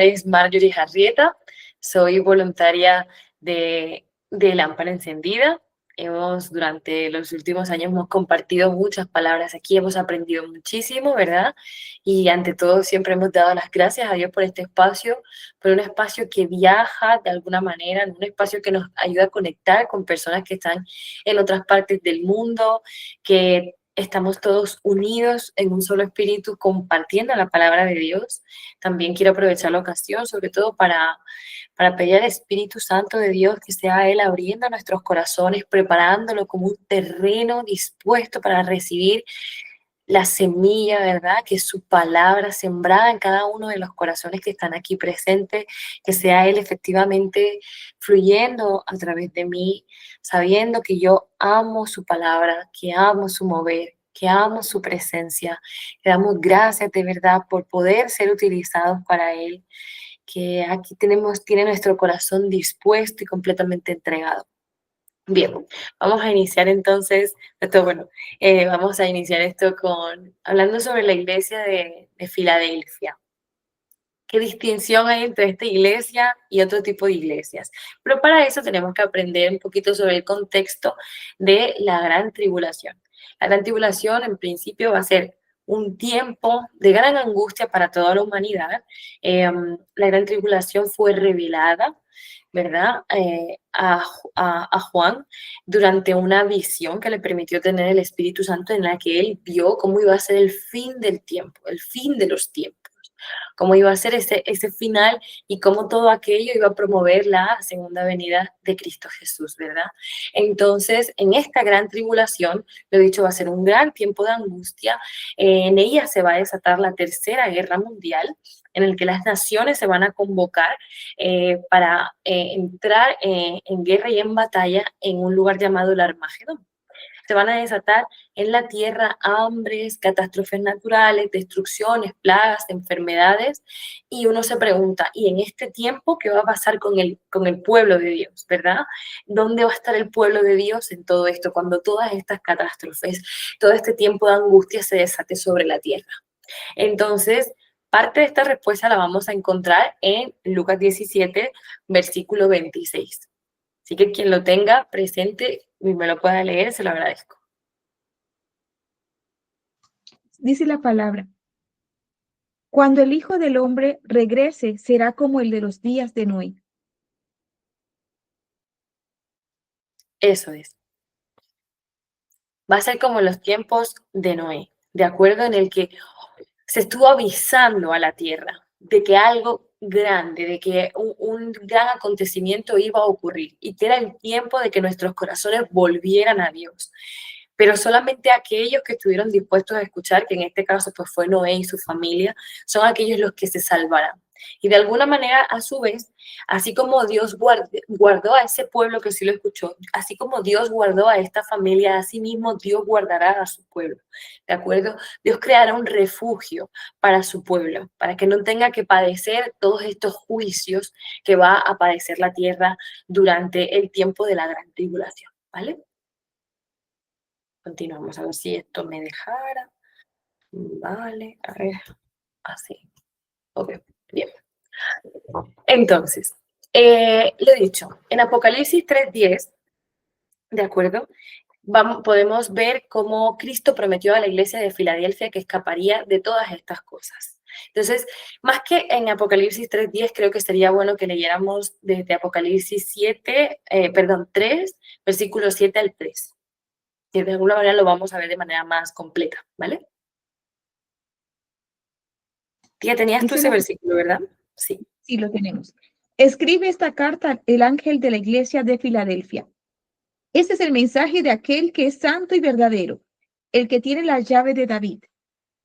Es Marjorie Jarrieta, soy voluntaria de Lámpara Encendida. Durante los últimos años hemos compartido muchas palabras aquí, hemos aprendido muchísimo, ¿verdad? Y ante todo siempre hemos dado las gracias a Dios por este espacio, por un espacio que viaja de alguna manera, un espacio que nos ayuda a conectar con personas que están en otras partes del mundo, que estamos todos unidos en un solo espíritu compartiendo la palabra de Dios. También quiero aprovechar la ocasión, sobre todo para pedir al Espíritu Santo de Dios que sea Él abriendo nuestros corazones, preparándolo como un terreno dispuesto para recibir la semilla, ¿verdad? Que es su palabra sembrada en cada uno de los corazones que están aquí presentes, que sea Él efectivamente fluyendo a través de mí, sabiendo que yo amo su palabra, que amo su mover, que amo su presencia. Le damos gracias de verdad por poder ser utilizados para Él, que aquí tiene nuestro corazón dispuesto y completamente entregado. Bien, vamos a iniciar entonces, vamos a iniciar esto hablando sobre la iglesia de Filadelfia. ¿Qué distinción hay entre esta iglesia y otro tipo de iglesias? Pero para eso tenemos que aprender un poquito sobre el contexto de la gran tribulación. La gran tribulación en principio va a ser un tiempo de gran angustia para toda la humanidad. La gran tribulación fue revelada, ¿verdad? A Juan durante una visión que le permitió tener el Espíritu Santo, en la que él vio cómo iba a ser el fin del tiempo, el fin de los tiempos, cómo iba a ser ese final y cómo todo aquello iba a promover la segunda venida de Cristo Jesús, ¿verdad? Entonces, en esta gran tribulación, lo he dicho, va a ser un gran tiempo de angustia. En ella se va a desatar la tercera guerra mundial, en el que las naciones se van a convocar para entrar en guerra y en batalla en un lugar llamado el Armagedón. Se van a desatar en la tierra hambres, catástrofes naturales, destrucciones, plagas, enfermedades, y uno se pregunta, ¿y en este tiempo qué va a pasar con el pueblo de Dios, verdad? ¿Dónde va a estar el pueblo de Dios en todo esto, cuando todas estas catástrofes, todo este tiempo de angustia se desate sobre la tierra? Entonces, parte de esta respuesta la vamos a encontrar en Lucas 17, versículo 26. Así que quien lo tenga presente y me lo pueda leer, se lo agradezco. Dice la palabra: cuando el Hijo del Hombre regrese, será como el de los días de Noé. Eso es. Va a ser como los tiempos de Noé, de acuerdo, en el que se estuvo avisando a la tierra de que algo grande, de que un gran acontecimiento iba a ocurrir y que era el tiempo de que nuestros corazones volvieran a Dios. Pero solamente aquellos que estuvieron dispuestos a escuchar, que en este caso pues fue Noé y su familia, son aquellos los que se salvarán. Y de alguna manera, a su vez, así como Dios guardó a ese pueblo que sí lo escuchó, así como Dios guardó a esta familia, así mismo Dios guardará a su pueblo, ¿de acuerdo? Dios creará un refugio para su pueblo, para que no tenga que padecer todos estos juicios que va a padecer la tierra durante el tiempo de la gran tribulación, ¿vale? Continuamos, a ver si esto me dejara. Vale, a ver, así. Ok, bien. Entonces, lo dicho, en Apocalipsis 3:10, ¿de acuerdo? Podemos ver cómo Cristo prometió a la iglesia de Filadelfia que escaparía de todas estas cosas. Entonces, más que en Apocalipsis 3:10, creo que sería bueno que leyéramos desde Apocalipsis 3, versículos 7 al 13. Que de alguna manera lo vamos a ver de manera más completa, ¿vale? Tía, tenías tú ese versículo, ¿verdad? Sí. Sí, lo tenemos. Escribe esta carta el ángel de la iglesia de Filadelfia. Este es el mensaje de aquel que es santo y verdadero, el que tiene la llave de David.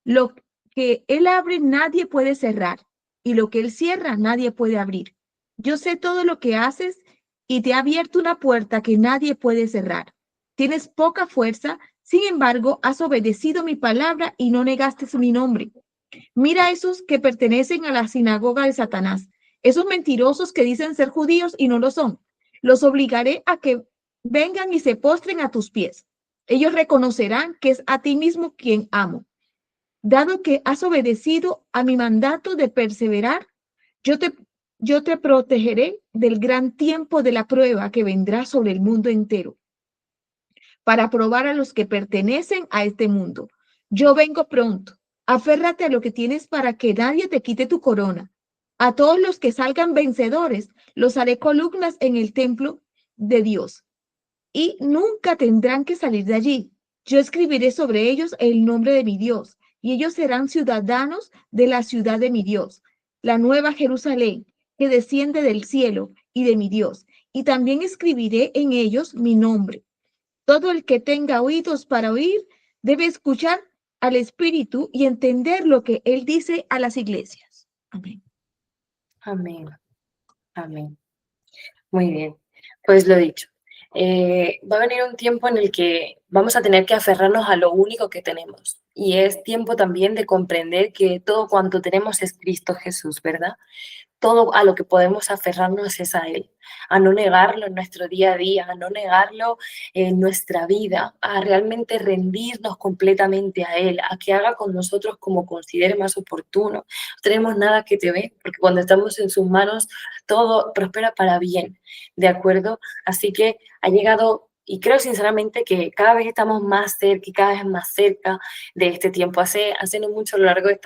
Lo que él abre, nadie puede cerrar, y lo que él cierra, nadie puede abrir. Yo sé todo lo que haces y te he abierto una puerta que nadie puede cerrar. Tienes poca fuerza, sin embargo, has obedecido mi palabra y no negaste mi nombre. Mira a esos que pertenecen a la sinagoga de Satanás, esos mentirosos que dicen ser judíos y no lo son. Los obligaré a que vengan y se postren a tus pies. Ellos reconocerán que es a ti mismo quien amo. Dado que has obedecido a mi mandato de perseverar, Yo te, yo te protegeré del gran tiempo de la prueba que vendrá sobre el mundo entero para probar a los que pertenecen a este mundo. Yo vengo pronto. Aférrate a lo que tienes para que nadie te quite tu corona. A todos los que salgan vencedores, los haré columnas en el templo de Dios y nunca tendrán que salir de allí. Yo escribiré sobre ellos el nombre de mi Dios y ellos serán ciudadanos de la ciudad de mi Dios, la nueva Jerusalén que desciende del cielo y de mi Dios. Y también escribiré en ellos mi nombre. Todo el que tenga oídos para oír debe escuchar al Espíritu y entender lo que Él dice a las iglesias. Amén. Amén. Amén. Muy bien. Pues lo dicho. Va a venir un tiempo en el que vamos a tener que aferrarnos a lo único que tenemos. Y es tiempo también de comprender que todo cuanto tenemos es Cristo Jesús, ¿verdad? Todo a lo que podemos aferrarnos es a Él, a no negarlo en nuestro día a día, a no negarlo en nuestra vida, a realmente rendirnos completamente a Él, a que haga con nosotros como considere más oportuno. No tenemos nada que temer, porque cuando estamos en sus manos, todo prospera para bien, ¿de acuerdo? Así que ha llegado. Y creo sinceramente que cada vez estamos más cerca y cada vez más cerca de este tiempo. Hace no mucho, a lo largo de,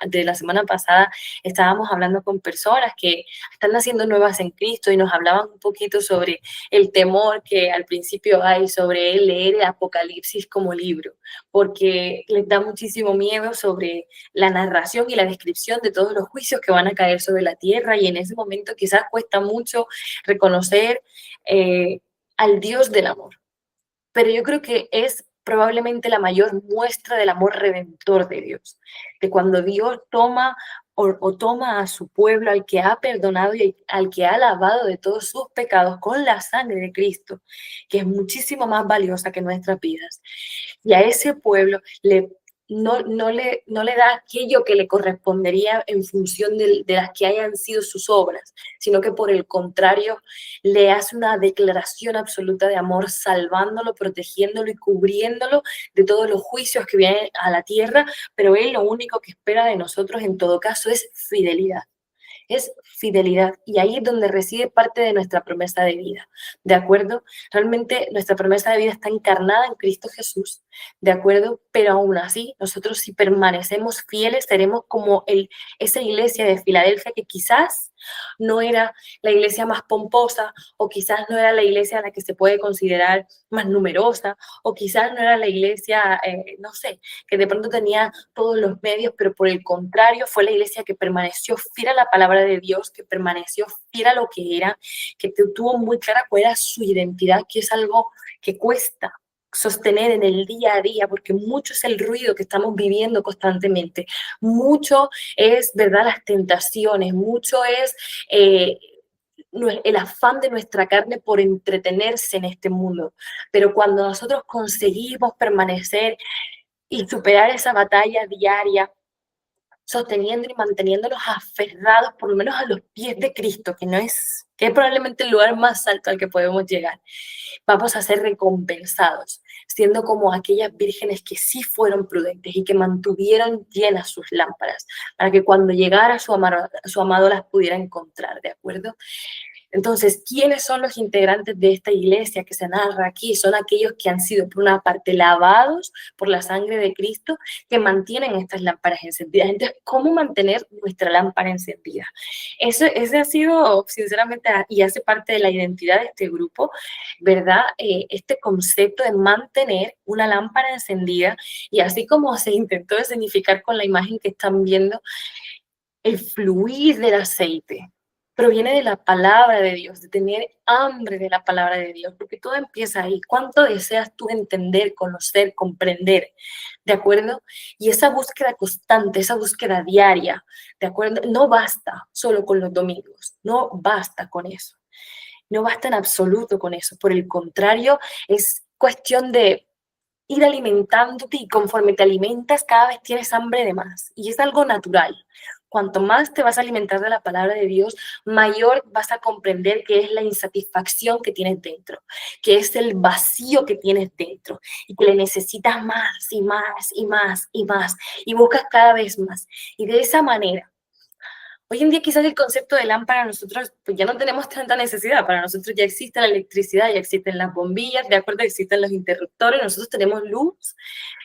de la semana pasada, estábamos hablando con personas que están naciendo nuevas en Cristo y nos hablaban un poquito sobre el temor que al principio hay sobre leer el Apocalipsis como libro, porque les da muchísimo miedo sobre la narración y la descripción de todos los juicios que van a caer sobre la tierra, y en ese momento quizás cuesta mucho reconocer al Dios del amor. Pero yo creo que es probablemente la mayor muestra del amor redentor de Dios, de cuando Dios toma o toma a su pueblo, al que ha perdonado y al que ha lavado de todos sus pecados con la sangre de Cristo, que es muchísimo más valiosa que nuestras vidas. Y a ese pueblo no le da aquello que le correspondería en función de las que hayan sido sus obras, sino que por el contrario le hace una declaración absoluta de amor, salvándolo, protegiéndolo y cubriéndolo de todos los juicios que vienen a la tierra, pero Él lo único que espera de nosotros en todo caso es fidelidad. Es fidelidad, y ahí es donde reside parte de nuestra promesa de vida, ¿de acuerdo? Realmente nuestra promesa de vida está encarnada en Cristo Jesús, ¿de acuerdo? Pero aún así, nosotros si permanecemos fieles, seremos como esa iglesia de Filadelfia que quizás no era la iglesia más pomposa, o quizás no era la iglesia a la que se puede considerar más numerosa, o quizás no era la iglesia, no sé, que de pronto tenía todos los medios, pero por el contrario fue la iglesia que permaneció fiel a la palabra de Dios, que permaneció fiel a lo que era, que tuvo muy clara cuál era su identidad, que es algo que cuesta sostener en el día a día, porque mucho es el ruido que estamos viviendo constantemente, mucho es, ¿verdad?, las tentaciones, mucho es el afán de nuestra carne por entretenerse en este mundo. Pero cuando nosotros conseguimos permanecer y superar esa batalla diaria, sosteniendo y manteniéndonos aferrados por lo menos a los pies de Cristo, que es probablemente el lugar más alto al que podemos llegar, vamos a ser recompensados, siendo como aquellas vírgenes que sí fueron prudentes y que mantuvieron llenas sus lámparas, para que cuando llegara su amado las pudiera encontrar, ¿de acuerdo? Entonces, ¿quiénes son los integrantes de esta iglesia que se narra aquí? Son aquellos que han sido, por una parte, lavados por la sangre de Cristo, que mantienen estas lámparas encendidas. Entonces, ¿cómo mantener nuestra lámpara encendida? Ese ha sido, sinceramente, y hace parte de la identidad de este grupo, ¿verdad? Este concepto de mantener una lámpara encendida, y así como se intentó escenificar con la imagen que están viendo, el fluir del aceite proviene de la palabra de Dios, de tener hambre de la palabra de Dios, porque todo empieza ahí. ¿Cuánto deseas tú entender, conocer, comprender? ¿De acuerdo? Y esa búsqueda constante, esa búsqueda diaria, ¿de acuerdo? No basta solo con los domingos, no basta con eso. No basta en absoluto con eso. Por el contrario, es cuestión de ir alimentándote, y conforme te alimentas cada vez tienes hambre de más, y es algo natural. Cuanto más te vas a alimentar de la palabra de Dios, mayor vas a comprender que es la insatisfacción que tienes dentro, que es el vacío que tienes dentro, y que le necesitas más y más y más y más, y buscas cada vez más. Y de esa manera, Hoy en día quizás el concepto de lámpara nosotros pues ya no tenemos tanta necesidad, para nosotros ya existe la electricidad, ya existen las bombillas, de acuerdo, existen los interruptores, nosotros tenemos luz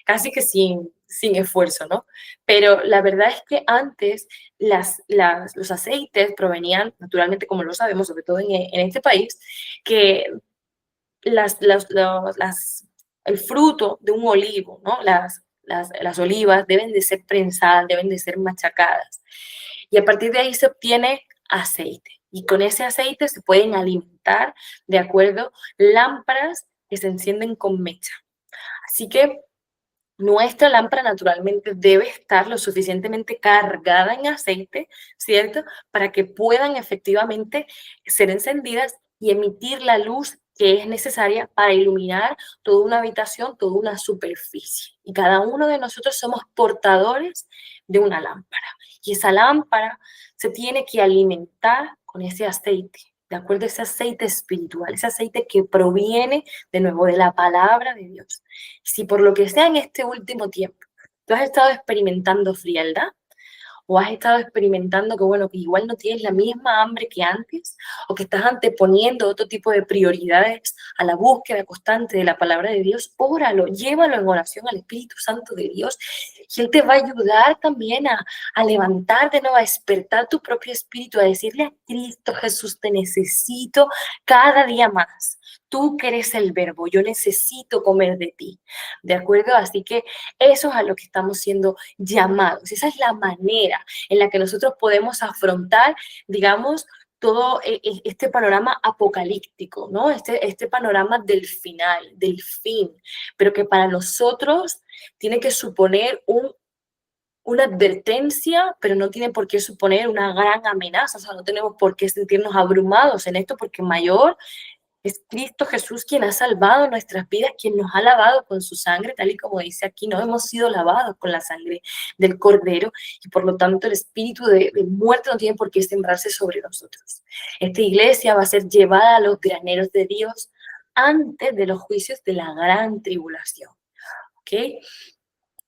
casi que sin esfuerzo, ¿no? Pero la verdad es que antes los aceites provenían, naturalmente, como lo sabemos, sobre todo en este país, que el fruto de un olivo, ¿no? Las olivas deben de ser prensadas, deben de ser machacadas. Y a partir de ahí se obtiene aceite. Y con ese aceite se pueden alimentar, de acuerdo, lámparas que se encienden con mecha. Así que nuestra lámpara naturalmente debe estar lo suficientemente cargada en aceite, ¿cierto? Para que puedan efectivamente ser encendidas y emitir la luz que es necesaria para iluminar toda una habitación, toda una superficie. Y cada uno de nosotros somos portadores de una lámpara. Y esa lámpara se tiene que alimentar con ese aceite, de acuerdo a ese aceite espiritual, ese aceite que proviene de nuevo de la palabra de Dios. Si por lo que sea en este último tiempo tú has estado experimentando frialdad, o has estado experimentando que, bueno, que igual no tienes la misma hambre que antes, o que estás anteponiendo otro tipo de prioridades a la búsqueda constante de la palabra de Dios, óralo, llévalo en oración al Espíritu Santo de Dios, y Él te va a ayudar también a levantar de nuevo, a despertar tu propio espíritu, a decirle a Cristo Jesús, te necesito cada día más. Tú que eres el verbo, yo necesito comer de ti, ¿de acuerdo? Así que eso es a lo que estamos siendo llamados. Esa es la manera en la que nosotros podemos afrontar, digamos, todo este panorama apocalíptico, ¿no? Este panorama del final, del fin, pero que para nosotros tiene que suponer una advertencia, pero no tiene por qué suponer una gran amenaza, o sea, no tenemos por qué sentirnos abrumados en esto, porque mayor es Cristo Jesús quien ha salvado nuestras vidas, quien nos ha lavado con su sangre, tal y como dice aquí, no hemos sido lavados con la sangre del Cordero y por lo tanto el espíritu de muerte no tiene por qué sembrarse sobre nosotros. Esta iglesia va a ser llevada a los graneros de Dios antes de los juicios de la gran tribulación. ¿Ok?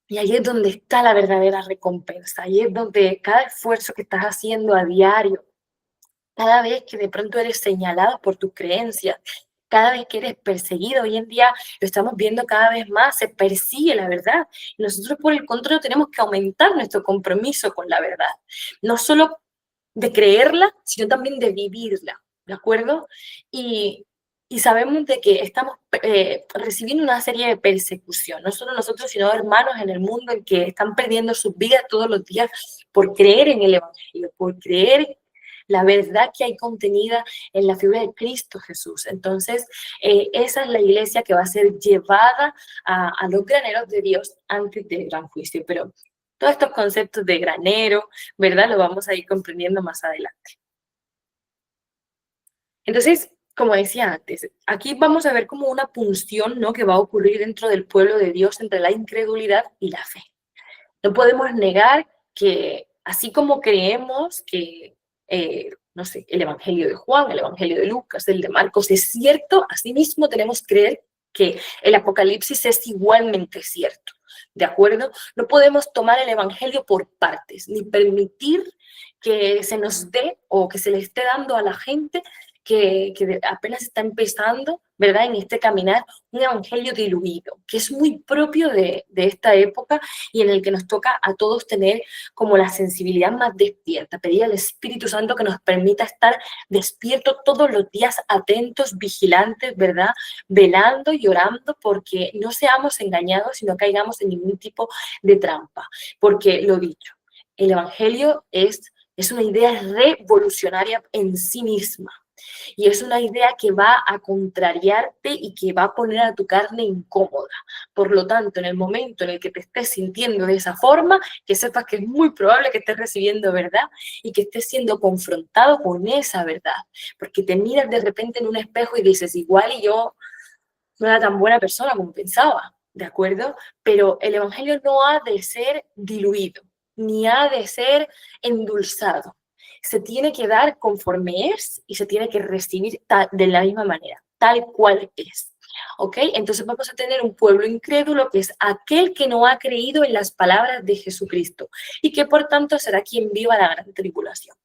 Y ahí es donde está la verdadera recompensa, ahí es donde cada esfuerzo que estás haciendo a diario, cada vez que de pronto eres señalado por tus creencias, cada vez que eres perseguido, hoy en día lo estamos viendo cada vez más, se persigue la verdad. Y nosotros, por el contrario, tenemos que aumentar nuestro compromiso con la verdad. No solo de creerla, sino también de vivirla, ¿de acuerdo? Y sabemos de que estamos recibiendo una serie de persecución, no solo nosotros, sino hermanos en el mundo en que están perdiendo sus vidas todos los días por creer en el Evangelio, por creer la verdad que hay contenida en la figura de Cristo Jesús. Entonces, esa es la iglesia que va a ser llevada a los graneros de Dios antes del gran juicio. Pero todos estos conceptos de granero, ¿verdad? Lo vamos a ir comprendiendo más adelante. Entonces, como decía antes, aquí vamos a ver como una punción, ¿no?, que va a ocurrir dentro del pueblo de Dios entre la incredulidad y la fe. No podemos negar que, así como creemos que, no sé, el Evangelio de Juan, el Evangelio de Lucas, el de Marcos es cierto, asimismo tenemos que creer que el Apocalipsis es igualmente cierto, ¿de acuerdo? No podemos tomar el Evangelio por partes, ni permitir que se nos dé o que se le esté dando a la gente que apenas está empezando, ¿verdad?, en este caminar, un evangelio diluido, que es muy propio de esta época y en el que nos toca a todos tener como la sensibilidad más despierta, pedir al Espíritu Santo que nos permita estar despiertos todos los días, atentos, vigilantes, ¿verdad?, velando y orando, porque no seamos engañados y no caigamos en ningún tipo de trampa, porque lo dicho, el evangelio es una idea revolucionaria en sí misma. Y es una idea que va a contrariarte y que va a poner a tu carne incómoda. Por lo tanto, en el momento en el que te estés sintiendo de esa forma, que sepas que es muy probable que estés recibiendo verdad y que estés siendo confrontado con esa verdad. Porque te miras de repente en un espejo y dices, igual y yo no era tan buena persona como pensaba, ¿de acuerdo? Pero el evangelio no ha de ser diluido, ni ha de ser endulzado. Se tiene que dar conforme es y se tiene que recibir de la misma manera, tal cual es. ¿Ok? Entonces vamos a tener un pueblo incrédulo que es aquel que no ha creído en las palabras de Jesucristo y que por tanto será quien viva la gran tribulación.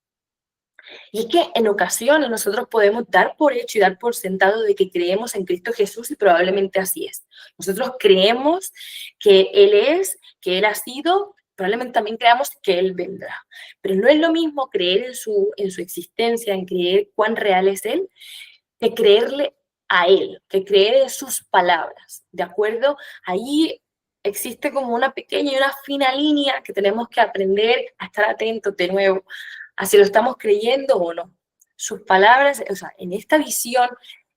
Y es que en ocasiones nosotros podemos dar por hecho y dar por sentado de que creemos en Cristo Jesús y probablemente así es. Nosotros creemos que Él es, que Él ha sido, probablemente también creamos que Él vendrá. Pero no es lo mismo creer en su existencia, en creer cuán real es Él, que creerle a Él, que creer en sus palabras, ¿de acuerdo? Ahí existe como una pequeña y una fina línea que tenemos que aprender a estar atentos de nuevo a si lo estamos creyendo o no. Sus palabras, o sea, en esta visión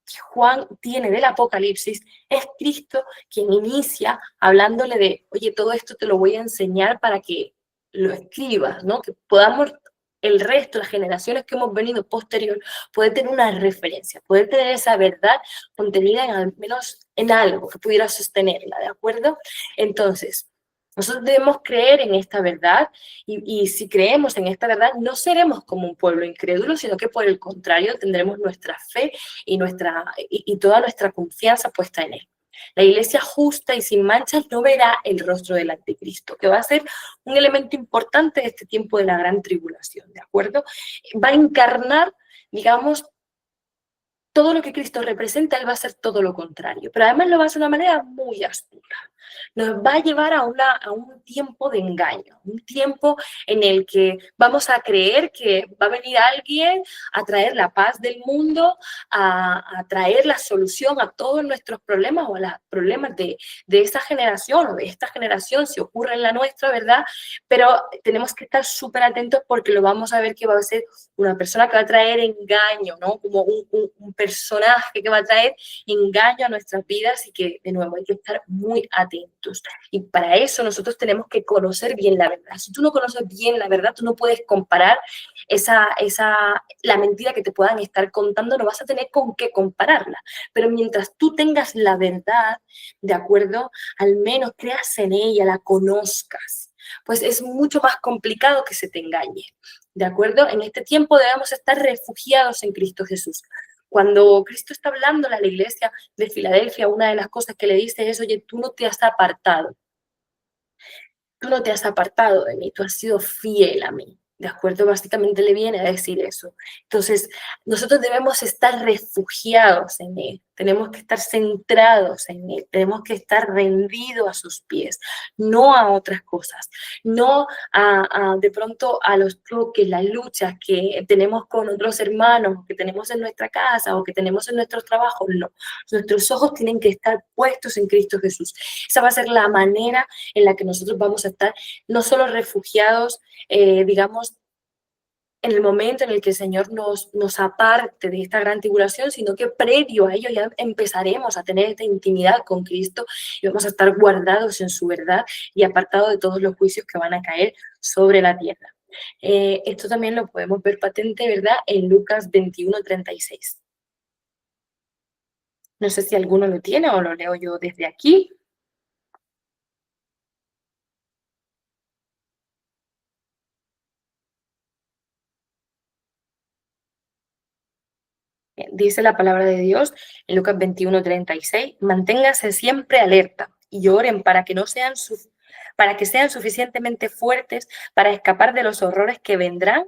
que Juan tiene del Apocalipsis, es Cristo quien inicia hablándole de, oye, todo esto te lo voy a enseñar para que lo escribas, ¿no? Que podamos el resto, las generaciones que hemos venido posterior, poder tener una referencia, poder tener esa verdad contenida en al menos en algo que pudiera sostenerla, ¿de acuerdo? Entonces, nosotros debemos creer en esta verdad y si creemos en esta verdad no seremos como un pueblo incrédulo, sino que por el contrario tendremos nuestra fe y toda nuestra confianza puesta en Él. La iglesia justa y sin manchas no verá el rostro del anticristo, que va a ser un elemento importante de este tiempo de la gran tribulación, ¿de acuerdo? Va a encarnar, digamos, todo lo que Cristo representa, Él va a hacer todo lo contrario, pero además lo va a hacer de una manera muy astuta. Nos va a llevar a un tiempo de engaño, un tiempo en el que vamos a creer que va a venir alguien a traer la paz del mundo, a traer la solución a todos nuestros problemas o a los problemas de esa generación o de esta generación, si ocurre en la nuestra, ¿verdad? Pero tenemos que estar súper atentos porque lo vamos a ver que va a ser una persona que va a traer engaño, ¿no? Como un personaje que va a traer engaño a nuestras vidas y que, de nuevo, hay que estar muy atentos. Y para eso nosotros tenemos que conocer bien la verdad. Si tú no conoces bien la verdad, tú no puedes comparar la mentira que te puedan estar contando, no vas a tener con qué compararla. Pero mientras tú tengas la verdad, ¿de acuerdo? Al menos creas en ella, la conozcas, pues es mucho más complicado que se te engañe, ¿de acuerdo? En este tiempo debemos estar refugiados en Cristo Jesús. Cuando Cristo está hablando a la iglesia de Filadelfia, una de las cosas que le dice es, oye, tú no te has apartado de mí, tú has sido fiel a mí. ¿De acuerdo? Básicamente le viene a decir eso. Entonces, nosotros debemos estar refugiados en Él, tenemos que estar centrados en Él, tenemos que estar rendidos a sus pies, no a otras cosas, no de pronto a los choques, las luchas que tenemos con otros hermanos, que tenemos en nuestra casa o que tenemos en nuestros trabajos, no. Nuestros ojos tienen que estar puestos en Cristo Jesús. Esa va a ser la manera en la que nosotros vamos a estar no solo refugiados, digamos, en el momento en el que el Señor nos aparte de esta gran tribulación, sino que previo a ello ya empezaremos a tener esta intimidad con Cristo y vamos a estar guardados en su verdad y apartados de todos los juicios que van a caer sobre la tierra. Esto también lo podemos ver patente, ¿verdad? En Lucas 21:36. No sé si alguno lo tiene o lo leo yo desde aquí. Dice la palabra de Dios en Lucas 21:36, manténganse siempre alerta y oren para que sean suficientemente fuertes para escapar de los horrores que vendrán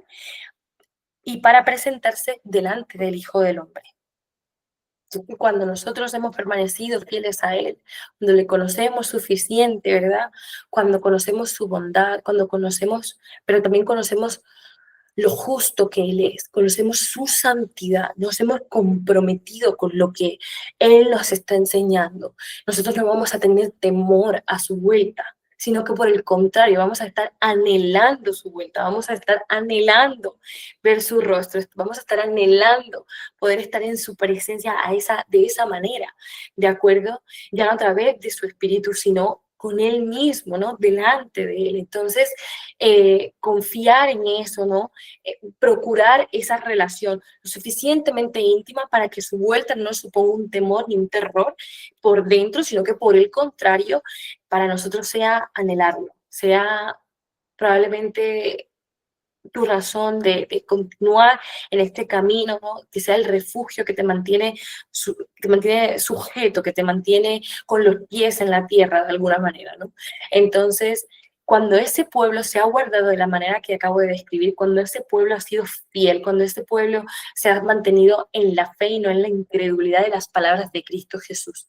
y para presentarse delante del Hijo del Hombre. Cuando nosotros hemos permanecido fieles a Él, cuando le conocemos suficiente, ¿verdad? Cuando conocemos su bondad, pero también conocemos lo justo que Él es, conocemos su santidad, nos hemos comprometido con lo que Él nos está enseñando. Nosotros no vamos a tener temor a su vuelta, sino que por el contrario, vamos a estar anhelando su vuelta, vamos a estar anhelando ver su rostro, vamos a estar anhelando poder estar en su presencia de esa manera, ¿de acuerdo? Ya no a través de su espíritu, sino con Él mismo, ¿no? Delante de Él. Entonces, confiar en eso, ¿no? Procurar esa relación lo suficientemente íntima para que su vuelta no suponga un temor ni un terror por dentro, sino que por el contrario, para nosotros sea anhelarlo, sea probablemente tu razón de continuar en este camino, ¿no? Que sea el refugio que te mantiene sujeto, que te mantiene con los pies en la tierra de alguna manera, ¿no? Entonces, cuando ese pueblo se ha guardado de la manera que acabo de describir, cuando ese pueblo ha sido fiel, cuando ese pueblo se ha mantenido en la fe y no en la incredulidad de las palabras de Cristo Jesús,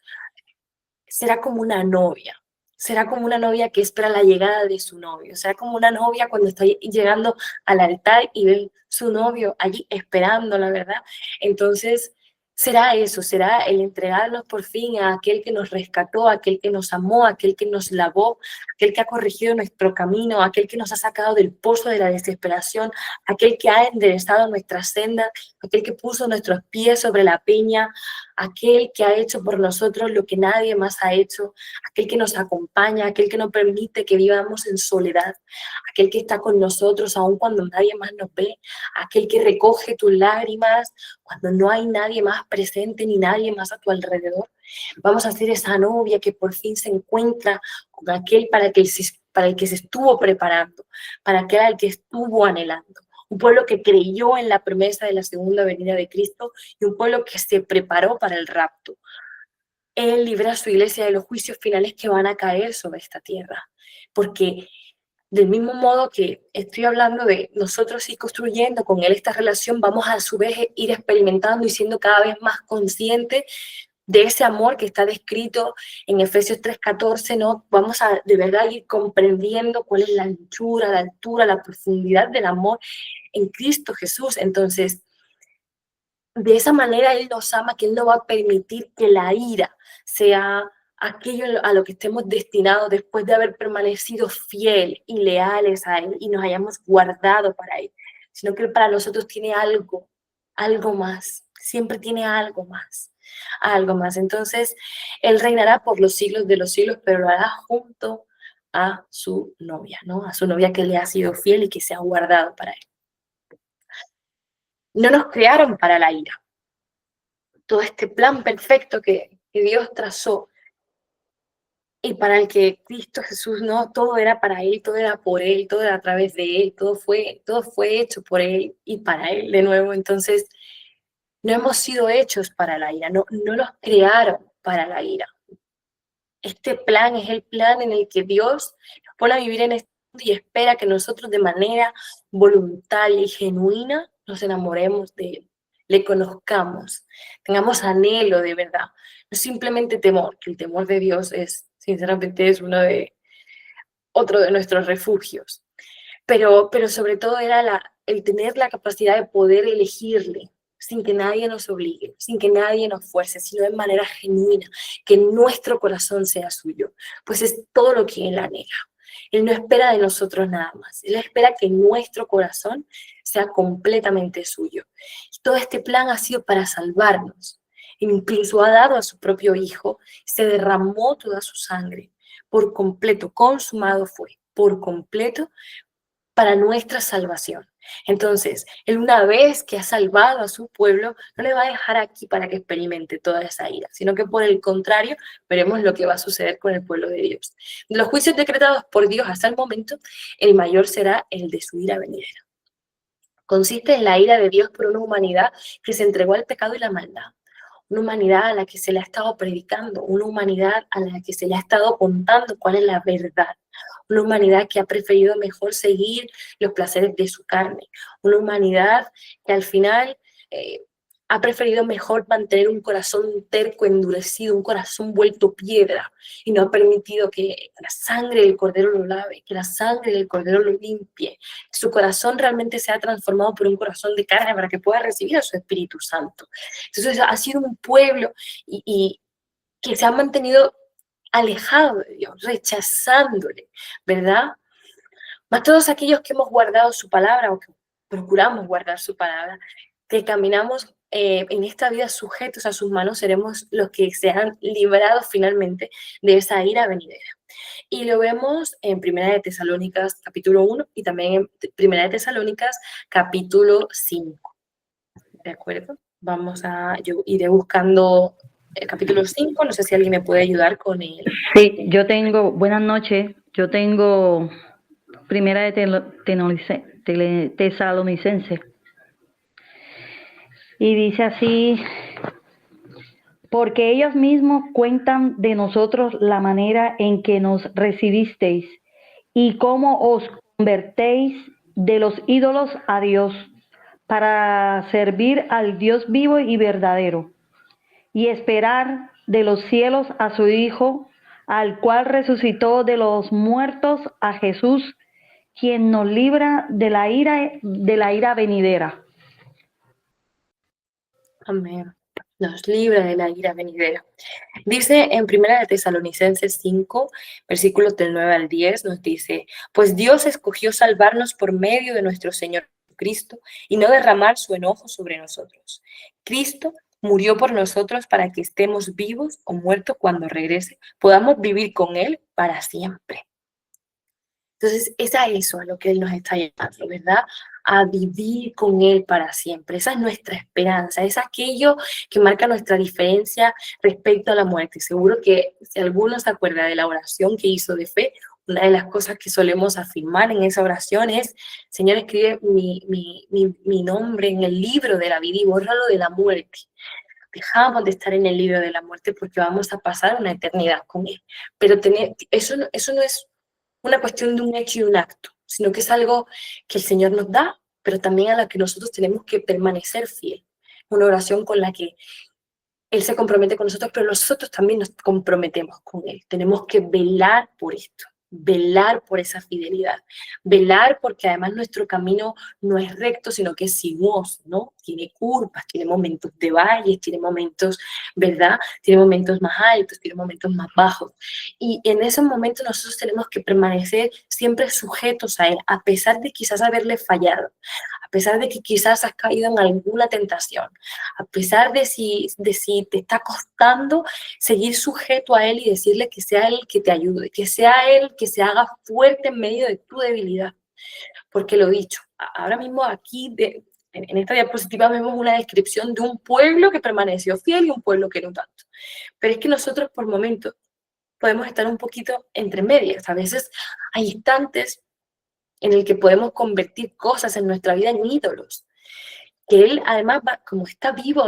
será como una novia. Será como una novia que espera la llegada de su novio. Será como una novia cuando está llegando al altar y ve su novio allí esperando, la verdad. Entonces, será eso, será el entregarnos por fin a aquel que nos rescató, a aquel que nos amó, a aquel que nos lavó, aquel que ha corregido nuestro camino, aquel que nos ha sacado del pozo de la desesperación, aquel que ha enderezado nuestras sendas, aquel que puso nuestros pies sobre la peña, aquel que ha hecho por nosotros lo que nadie más ha hecho, aquel que nos acompaña, aquel que no permite que vivamos en soledad, aquel que está con nosotros aun cuando nadie más nos ve, aquel que recoge tus lágrimas cuando no hay nadie más presente ni nadie más a tu alrededor. Vamos a ser esa novia que por fin se encuentra con aquel para el que se estuvo preparando, para aquel al que estuvo anhelando. Un pueblo que creyó en la promesa de la segunda venida de Cristo y un pueblo que se preparó para el rapto. Él libra a su iglesia de los juicios finales que van a caer sobre esta tierra, porque del mismo modo que estoy hablando de nosotros ir construyendo con Él esta relación, vamos a su vez ir experimentando y siendo cada vez más conscientes de ese amor que está descrito en Efesios 3:14, ¿no? Vamos a de verdad ir comprendiendo cuál es la anchura, la altura, la profundidad del amor en Cristo Jesús. Entonces, de esa manera Él nos ama, que Él no va a permitir que la ira sea aquello a lo que estemos destinados después de haber permanecido fiel y leales a Él y nos hayamos guardado para Él, sino que Él para nosotros tiene algo más, siempre tiene algo más, algo más. Entonces, Él reinará por los siglos de los siglos, pero lo hará junto a su novia, ¿no? A su novia que le ha sido fiel y que se ha guardado para Él. No nos crearon para la ira. Todo este plan perfecto que Dios trazó y para el que Cristo Jesús, no, todo era para Él, todo era por Él, todo era a través de Él, todo fue hecho por Él y para Él de nuevo. Entonces, no hemos sido hechos para la ira, no nos crearon para la ira. Este plan es el plan en el que Dios nos pone a vivir en este mundo y espera que nosotros de manera voluntaria y genuina nos enamoremos de Él, le conozcamos, tengamos anhelo de verdad, no simplemente temor, que el temor de Dios es, sinceramente, es otro de nuestros refugios, pero sobre todo era el tener la capacidad de poder elegirle, sin que nadie nos obligue, sin que nadie nos fuerce, sino de manera genuina, que nuestro corazón sea suyo, pues es todo lo que Él anhela. Él no espera de nosotros nada más, Él espera que nuestro corazón sea completamente suyo. Y todo este plan ha sido para salvarnos. Incluso ha dado a su propio Hijo, se derramó toda su sangre, por completo, consumado fue, por completo, para nuestra salvación. Entonces, Él una vez que ha salvado a su pueblo, no le va a dejar aquí para que experimente toda esa ira, sino que por el contrario, veremos lo que va a suceder con el pueblo de Dios. De los juicios decretados por Dios hasta el momento, el mayor será el de su ira venidera. Consiste en la ira de Dios por una humanidad que se entregó al pecado y la maldad. Una humanidad a la que se le ha estado predicando, una humanidad a la que se le ha estado contando cuál es la verdad, una humanidad que ha preferido mejor seguir los placeres de su carne, una humanidad que al final ha preferido mejor mantener un corazón terco, endurecido, un corazón vuelto piedra, y no ha permitido que la sangre del Cordero lo lave, que la sangre del Cordero lo limpie, que su corazón realmente sea transformado por un corazón de carne para que pueda recibir a su Espíritu Santo. Entonces ha sido un pueblo y que se ha mantenido alejado de Dios, rechazándole, ¿verdad? Más todos aquellos que hemos guardado su palabra o que procuramos guardar su palabra, que caminamos en esta vida sujetos a sus manos, seremos los que sean librados finalmente de esa ira venidera. Y lo vemos en Primera de Tesalónicas capítulo 1 y también en Primera de Tesalónicas capítulo 5. ¿De acuerdo? Yo iré buscando el capítulo 5, no sé si alguien me puede ayudar con él. Sí, buenas noches, yo tengo Primera de Tesalonicenses. Y dice así: porque ellos mismos cuentan de nosotros la manera en que nos recibisteis y cómo os convertéis de los ídolos a Dios para servir al Dios vivo y verdadero y esperar de los cielos a su Hijo, al cual resucitó de los muertos, a Jesús, quien nos libra de la ira venidera. Amén. Nos libra de la ira venidera. Dice en 1 de Tesalonicenses 5, versículos del 9 al 10, nos dice, pues Dios escogió salvarnos por medio de nuestro Señor Cristo y no derramar su enojo sobre nosotros. Cristo murió por nosotros para que estemos vivos o muertos cuando regrese, podamos vivir con Él para siempre. Entonces, es a eso a lo que Él nos está llamando, ¿verdad? A vivir con Él para siempre. Esa es nuestra esperanza, es aquello que marca nuestra diferencia respecto a la muerte. Seguro que si alguno se acuerda de la oración que hizo de fe, una de las cosas que solemos afirmar en esa oración es, Señor, escribe mi nombre en el libro de la vida y bórralo de la muerte. Dejamos de estar en el libro de la muerte porque vamos a pasar una eternidad con Él. Pero eso no es una cuestión de un hecho y un acto, sino que es algo que el Señor nos da, pero también a la que nosotros tenemos que permanecer fiel. Una oración con la que Él se compromete con nosotros, pero nosotros también nos comprometemos con Él. Tenemos que velar por esto, velar por esa fidelidad, velar porque además nuestro camino no es recto, sino que es sinuoso, ¿no? Tiene curvas, tiene momentos de valles, tiene momentos, ¿verdad? Tiene momentos más altos, tiene momentos más bajos. Y en esos momentos nosotros tenemos que permanecer siempre sujetos a Él, a pesar de quizás haberle fallado, a pesar de que quizás has caído en alguna tentación, a pesar de si te está costando seguir sujeto a Él y decirle que sea Él que te ayude, que sea Él que se haga fuerte en medio de tu debilidad. Porque lo dicho, ahora mismo aquí en esta diapositiva vemos una descripción de un pueblo que permaneció fiel y un pueblo que no tanto. Pero es que nosotros por momentos podemos estar un poquito entre medias. A veces hay instantes en el que podemos convertir cosas en nuestra vida en ídolos. Que Él además, como está vivo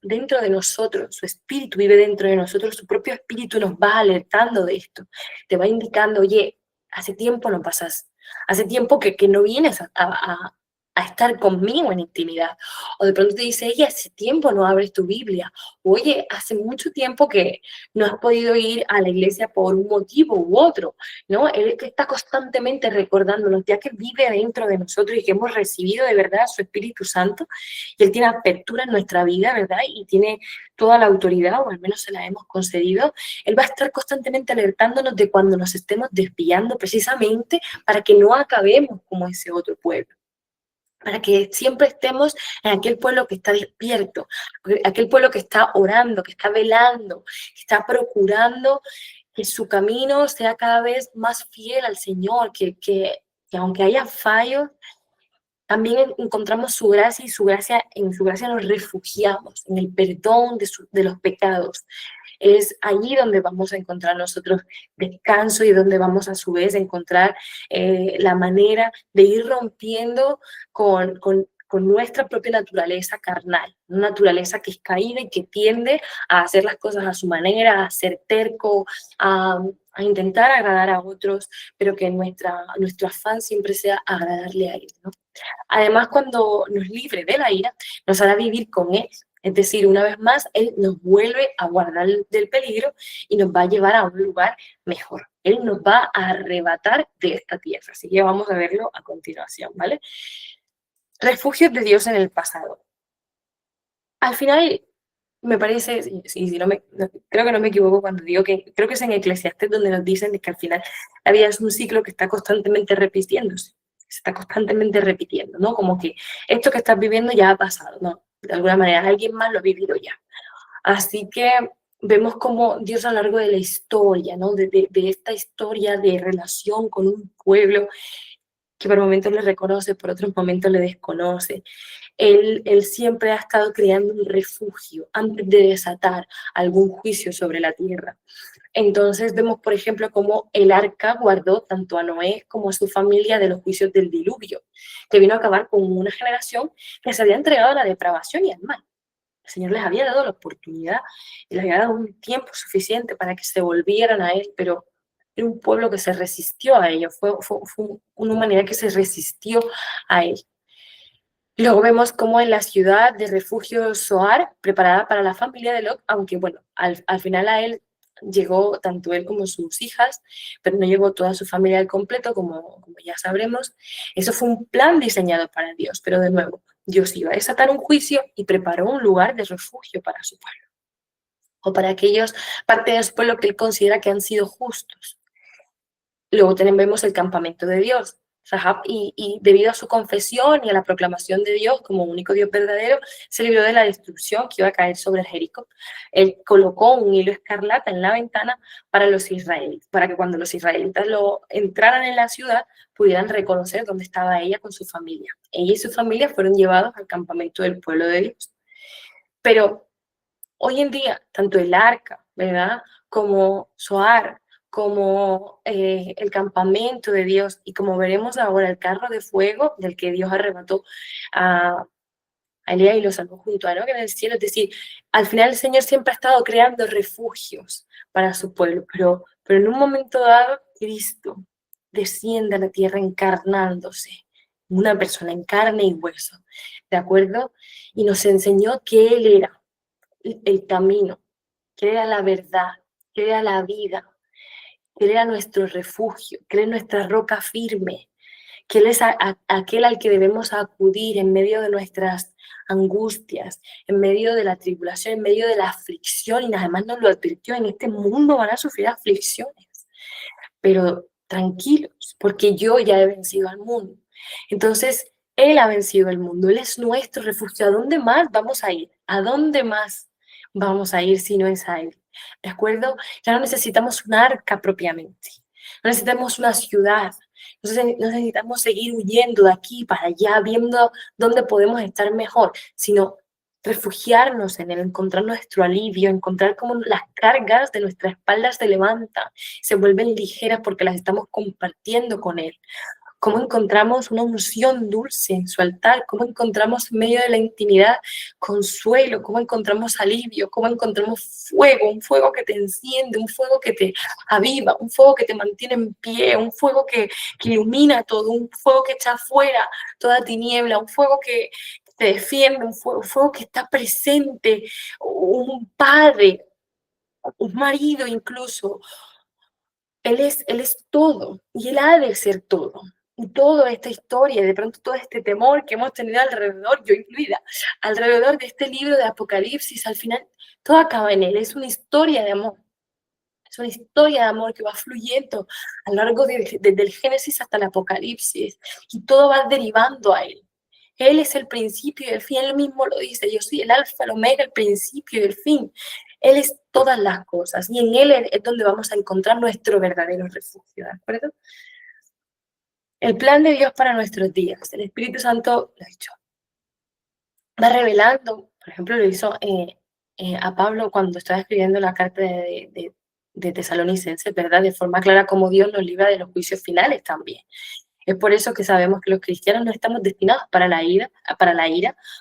dentro de nosotros, su espíritu vive dentro de nosotros, su propio espíritu nos va alertando de esto, te va indicando, oye, hace tiempo no pasas, hace tiempo que no vienes a estar conmigo en intimidad. O de pronto te dice, oye, hace tiempo no abres tu Biblia. Oye, hace mucho tiempo que no has podido ir a la iglesia por un motivo u otro, ¿no? Él que está constantemente recordándonos, ya que vive dentro de nosotros y que hemos recibido de verdad su Espíritu Santo, y Él tiene apertura en nuestra vida, ¿verdad? Y tiene toda la autoridad, o al menos se la hemos concedido. Él va a estar constantemente alertándonos de cuando nos estemos desviando, precisamente para que no acabemos como ese otro pueblo, para que siempre estemos en aquel pueblo que está despierto, aquel pueblo que está orando, que está velando, que está procurando que su camino sea cada vez más fiel al Señor, que aunque haya fallos, también encontramos su gracia y en su gracia nos refugiamos, en el perdón de los pecados. Es allí donde vamos a encontrar nosotros descanso y donde vamos a su vez a encontrar la manera de ir rompiendo con nuestra propia naturaleza carnal, una naturaleza que es caída y que tiende a hacer las cosas a su manera, a ser terco, a intentar agradar a otros, pero que nuestro afán siempre sea agradarle a Él, ¿no? Además, cuando nos libre de la ira, nos hará vivir con Él. Es decir, una vez más, Él nos vuelve a guardar del peligro y nos va a llevar a un lugar mejor. Él nos va a arrebatar de esta tierra. Así que vamos a verlo a continuación, ¿vale? Refugios de Dios en el pasado. Al final, me parece, creo que no me equivoco cuando digo que creo que es en Eclesiastés donde nos dicen que al final la vida es un ciclo que está constantemente repitiéndose. Se está constantemente repitiendo, ¿no? Como que esto que estás viviendo ya ha pasado, ¿no? De alguna manera alguien más lo ha vivido ya. Así que vemos como Dios a lo largo de la historia, ¿no? De esta historia de relación con un pueblo que por momentos le reconoce, por otros momentos le desconoce. Él siempre ha estado creando un refugio antes de desatar algún juicio sobre la tierra. Entonces vemos, por ejemplo, cómo el arca guardó tanto a Noé como a su familia de los juicios del diluvio, que vino a acabar con una generación que se había entregado a la depravación y al mal. El Señor les había dado la oportunidad, les había dado un tiempo suficiente para que se volvieran a Él, pero era un pueblo que se resistió a ello, fue una humanidad que se resistió a él. Luego vemos cómo en la ciudad de refugio Zoar, preparada para la familia de Lot, aunque bueno, al final a él llegó tanto él como sus hijas, pero no llegó toda su familia al completo, como ya sabremos. Eso fue un plan diseñado para Dios, pero de nuevo, Dios iba a desatar un juicio y preparó un lugar de refugio para su pueblo, o para aquellos parte de su pueblo que él considera que han sido justos. Luego vemos el campamento de Dios. Rahab, y debido a su confesión y a la proclamación de Dios como único Dios verdadero, se libró de la destrucción que iba a caer sobre Jericó. Él colocó un hilo escarlata en la ventana para los israelitas, para que cuando los israelitas entraran en la ciudad pudieran reconocer dónde estaba ella con su familia. Ella y su familia fueron llevados al campamento del pueblo de Dios. Pero hoy en día, tanto el arca, ¿verdad?, como Zoar, como el campamento de Dios, y como veremos ahora el carro de fuego del que Dios arrebató a Elías y lo salvó junto a Enoc en el cielo. Es decir, al final el Señor siempre ha estado creando refugios para su pueblo, pero en un momento dado Cristo desciende a la tierra encarnándose, una persona en carne y hueso, ¿de acuerdo? Y nos enseñó que Él era el camino, que Él era la verdad, que Él era la vida, que Él era nuestro refugio, que Él es nuestra roca firme, que Él es aquel al que debemos acudir en medio de nuestras angustias, en medio de la tribulación, en medio de la aflicción, y además nos lo advirtió: en este mundo van a sufrir aflicciones, pero tranquilos, porque yo ya he vencido al mundo. Entonces, Él ha vencido el mundo, Él es nuestro refugio. ¿A dónde más vamos a ir? ¿A dónde más vamos a ir si no es a Él? ¿De acuerdo? Ya no necesitamos un arca propiamente, no necesitamos una ciudad, no necesitamos seguir huyendo de aquí para allá, viendo dónde podemos estar mejor, sino refugiarnos en Él, encontrar nuestro alivio, encontrar cómo las cargas de nuestras espaldas se levantan, se vuelven ligeras porque las estamos compartiendo con Él. Cómo encontramos una unción dulce en su altar, cómo encontramos en medio de la intimidad consuelo, cómo encontramos alivio, cómo encontramos fuego, un fuego que te enciende, un fuego que te aviva, un fuego que te mantiene en pie, un fuego que ilumina todo, un fuego que echa fuera toda tiniebla, un fuego que te defiende, un fuego que está presente, un padre, un marido incluso. Él es todo, y Él ha de ser todo. Y toda esta historia, de pronto todo este temor que hemos tenido alrededor, yo incluida, alrededor de este libro de Apocalipsis, al final todo acaba en Él. Es una historia de amor. Es una historia de amor que va fluyendo a lo largo desde el Génesis hasta el Apocalipsis, y todo va derivando a Él. Él es el principio y el fin. Él mismo lo dice: yo soy el alfa, el omega, el principio y el fin. Él es todas las cosas, y en Él es donde vamos a encontrar nuestro verdadero refugio, ¿de acuerdo? El plan de Dios para nuestros días. El Espíritu Santo, lo ha dicho, va revelando, por ejemplo, lo hizo a Pablo cuando estaba escribiendo la carta de Tesalonicenses, ¿verdad? De forma clara, como Dios nos libra de los juicios finales también. Es por eso que sabemos que los cristianos no estamos destinados para la ira,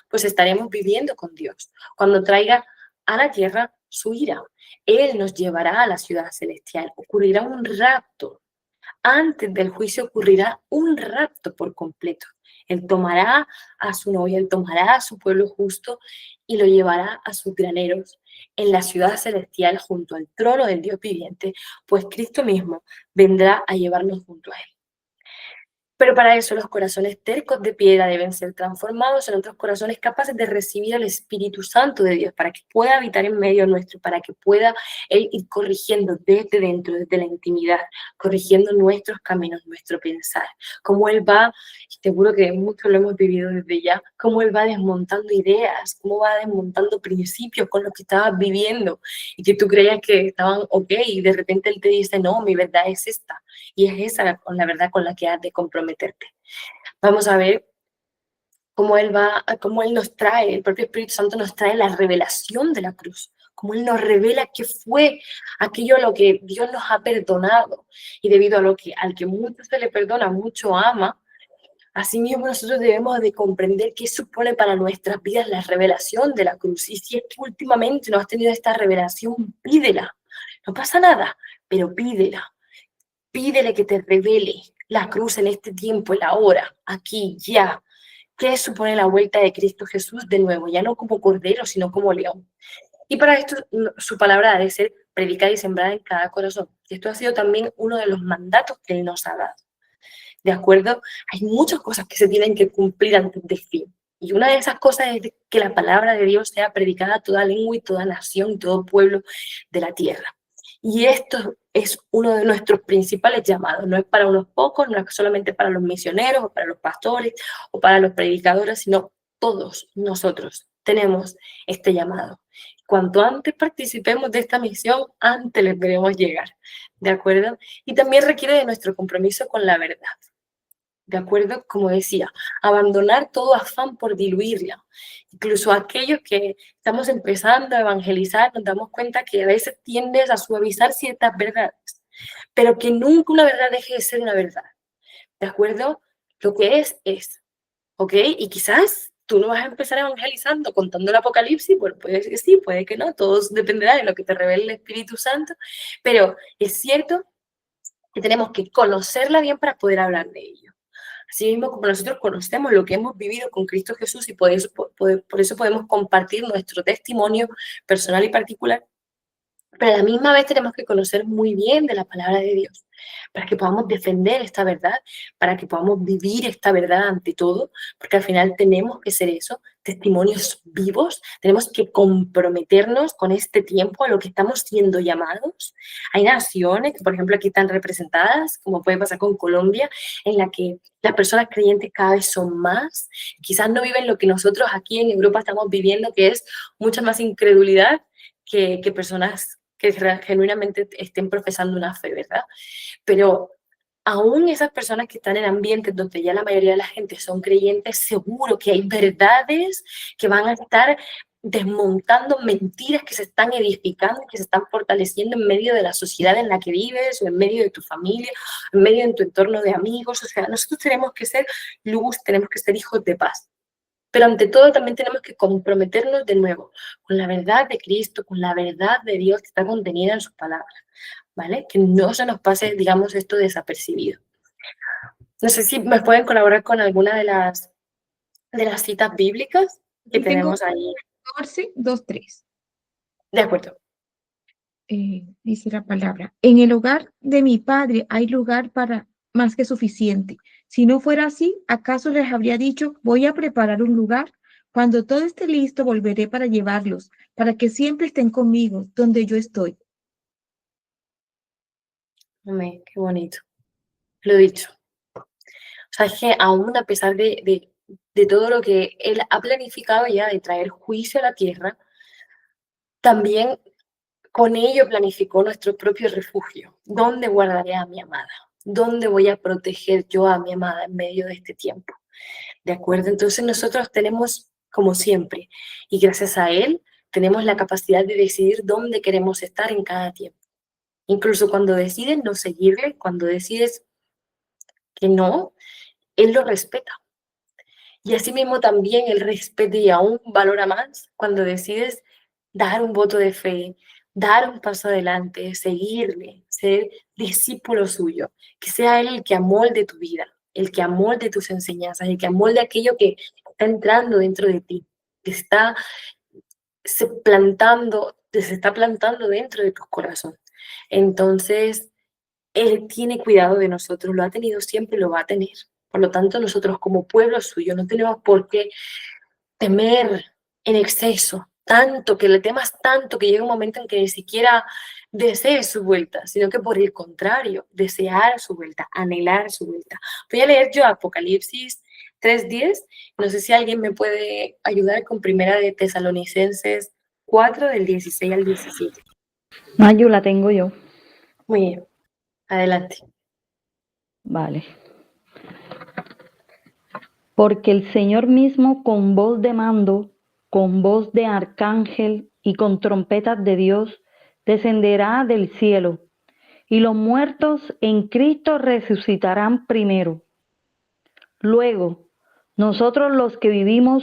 pues estaremos viviendo con Dios cuando traiga a la tierra su ira. Él nos llevará a la ciudad celestial. Ocurrirá un rapto. Antes del juicio ocurrirá un rapto por completo. Él tomará a su novia, Él tomará a su pueblo justo y lo llevará a sus graneros en la ciudad celestial junto al trono del Dios viviente, pues Cristo mismo vendrá a llevarnos junto a Él. Pero para eso los corazones tercos de piedra deben ser transformados en otros corazones capaces de recibir al Espíritu Santo de Dios, para que pueda habitar en medio nuestro, para que pueda Él ir corrigiendo desde dentro, desde la intimidad, corrigiendo nuestros caminos, nuestro pensar. Cómo Él va, y seguro que muchos lo hemos vivido desde ya, cómo Él va desmontando ideas, cómo va desmontando principios con los que estabas viviendo y que tú creías que estaban ok, y de repente Él te dice: no, mi verdad es esta, y es esa con la verdad con la que has de comprometerte. Vamos a ver cómo Él nos trae, el propio Espíritu Santo nos trae la revelación de la cruz, cómo Él nos revela qué fue aquello a lo que Dios nos ha perdonado, y debido a al que mucho se le perdona, mucho ama. Asimismo, nosotros debemos de comprender qué supone para nuestras vidas la revelación de la cruz. Y si es que últimamente no has tenido esta revelación, pídela. No pasa nada, pero pídela. Pídele que te revele la cruz en este tiempo, el ahora, aquí, ya. ¿Qué supone la vuelta de Cristo Jesús de nuevo? Ya no como cordero, sino como león. Y para esto su palabra ha de ser predicada y sembrada en cada corazón. Y esto ha sido también uno de los mandatos que Él nos ha dado. ¿De acuerdo? Hay muchas cosas que se tienen que cumplir antes del fin. Y una de esas cosas es que la palabra de Dios sea predicada a toda lengua y toda nación y todo pueblo de la tierra. Y esto es uno de nuestros principales llamados. No es para unos pocos, no es solamente para los misioneros o para los pastores o para los predicadores, sino todos nosotros tenemos este llamado. Cuanto antes participemos de esta misión, antes les veremos llegar. ¿De acuerdo? Y también requiere de nuestro compromiso con la verdad. ¿De acuerdo? Como decía, abandonar todo afán por diluirla. Incluso aquellos que estamos empezando a evangelizar, nos damos cuenta que a veces tiendes a suavizar ciertas verdades, pero que nunca una verdad deje de ser una verdad. ¿De acuerdo? Lo que es, ¿ok? Y quizás tú no vas a empezar evangelizando contando el Apocalipsis, bueno, puede que sí, puede que no, todo dependerá de lo que te revele el Espíritu Santo, pero es cierto que tenemos que conocerla bien para poder hablar de ello. Así mismo como nosotros conocemos lo que hemos vivido con Cristo Jesús y por eso podemos compartir nuestro testimonio personal y particular, pero a la misma vez tenemos que conocer muy bien de la palabra de Dios para que podamos defender esta verdad, para que podamos vivir esta verdad ante todo, porque al final tenemos que ser eso, testimonios vivos, tenemos que comprometernos con este tiempo a lo que estamos siendo llamados. Hay naciones que, por ejemplo, aquí están representadas, como puede pasar con Colombia, en la que las personas creyentes cada vez son más, quizás no viven lo que nosotros aquí en Europa estamos viviendo, que es mucha más incredulidad que personas que genuinamente estén profesando una fe, ¿verdad? Pero aún esas personas que están en ambientes donde ya la mayoría de la gente son creyentes, seguro que hay verdades que van a estar desmontando mentiras que se están edificando, que se están fortaleciendo en medio de la sociedad en la que vives, o en medio de tu familia, en medio de tu entorno de amigos. O sea, nosotros tenemos que ser luz, tenemos que ser hijos de paz. Pero ante todo también tenemos que comprometernos de nuevo con la verdad de Cristo, con la verdad de Dios que está contenida en sus palabras, ¿vale? Que no se nos pase, digamos, esto desapercibido. No sé si me pueden colaborar con alguna de las citas bíblicas que Aquí tengo tenemos ahí. 14, 2, 3. De acuerdo. Dice la palabra, en el hogar de mi padre hay lugar para más que suficiente. Si no fuera así, ¿acaso les habría dicho, voy a preparar un lugar? Cuando todo esté listo, volveré para llevarlos, para que siempre estén conmigo, donde yo estoy. Amén, qué bonito. Lo he dicho. O sea, es que aún a pesar de todo lo que Él ha planificado ya de traer juicio a la tierra, también con ello planificó nuestro propio refugio. ¿Dónde guardaré a mi amada? ¿Dónde voy a proteger yo a mi amada en medio de este tiempo? ¿De acuerdo? Entonces nosotros tenemos, como siempre, y gracias a Él, tenemos la capacidad de decidir dónde queremos estar en cada tiempo. Incluso cuando decides no seguirle, cuando decides que no, Él lo respeta. Y asimismo también Él respeta y aún valora más cuando decides dar un voto de fe, dar un paso adelante, seguirle, ser discípulo suyo, que sea Él el que amolde tu vida, el que amolde tus enseñanzas, el que amolde aquello que está entrando dentro de ti, que se está plantando dentro de tu corazón. Entonces, Él tiene cuidado de nosotros, lo ha tenido siempre y lo va a tener. Por lo tanto, nosotros como pueblo suyo no tenemos por qué temer en exceso, tanto, que le temas tanto que llega un momento en que ni siquiera desees su vuelta, sino que por el contrario, desear su vuelta, anhelar su vuelta. Voy a leer yo Apocalipsis 3:10. No sé si alguien me puede ayudar con Primera de Tesalonicenses 4, del 16 al 17. Mayu, la tengo yo. Muy bien, adelante. Vale. Porque el Señor mismo con voz de mando, con voz de arcángel y con trompetas de Dios, descenderá del cielo, y los muertos en Cristo resucitarán primero. Luego, nosotros los que vivimos,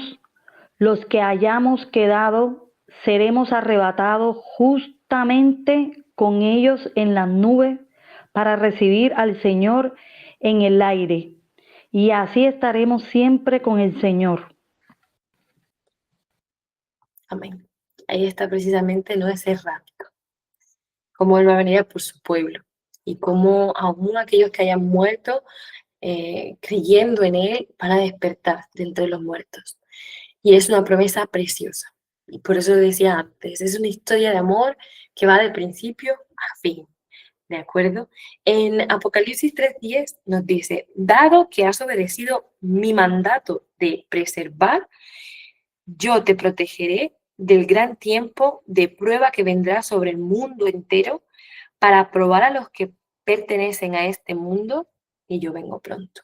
los que hayamos quedado, seremos arrebatados justamente con ellos en las nubes para recibir al Señor en el aire. Y así estaremos siempre con el Señor. Amén. Ahí está precisamente, no, ese rapto, cómo Él va a venir por su pueblo y cómo aún aquellos que hayan muerto creyendo en Él van a despertar de entre los muertos. Y es una promesa preciosa. Y por eso decía antes, es una historia de amor que va de principio a fin. ¿De acuerdo? En Apocalipsis 3:10 nos dice, dado que has obedecido mi mandato de preservar, yo te protegeré del gran tiempo de prueba que vendrá sobre el mundo entero para probar a los que pertenecen a este mundo y yo vengo pronto.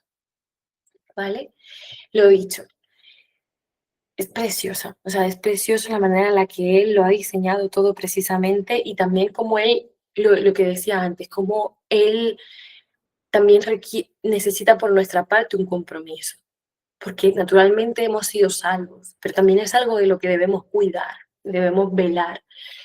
¿Vale? Lo dicho, es preciosa, o sea, es preciosa la manera en la que él lo ha diseñado todo precisamente y también como él, lo que decía antes, como él también necesita por nuestra parte un compromiso, porque naturalmente hemos sido salvos, pero también es algo de lo que debemos cuidar, debemos velar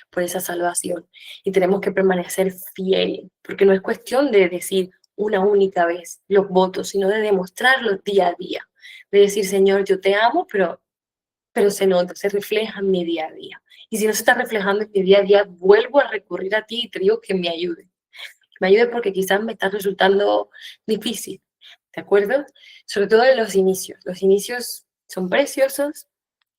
por esa salvación y tenemos que permanecer fieles, porque no es cuestión de decir una única vez los votos, sino de demostrarlos día a día, de decir, Señor, yo te amo, pero se nota, se refleja en mi día a día. Y si no se está reflejando en mi día a día, vuelvo a recurrir a ti y te digo que me ayude. Me ayude porque quizás me está resultando difícil, ¿de acuerdo? Sobre todo en los inicios. Los inicios son preciosos,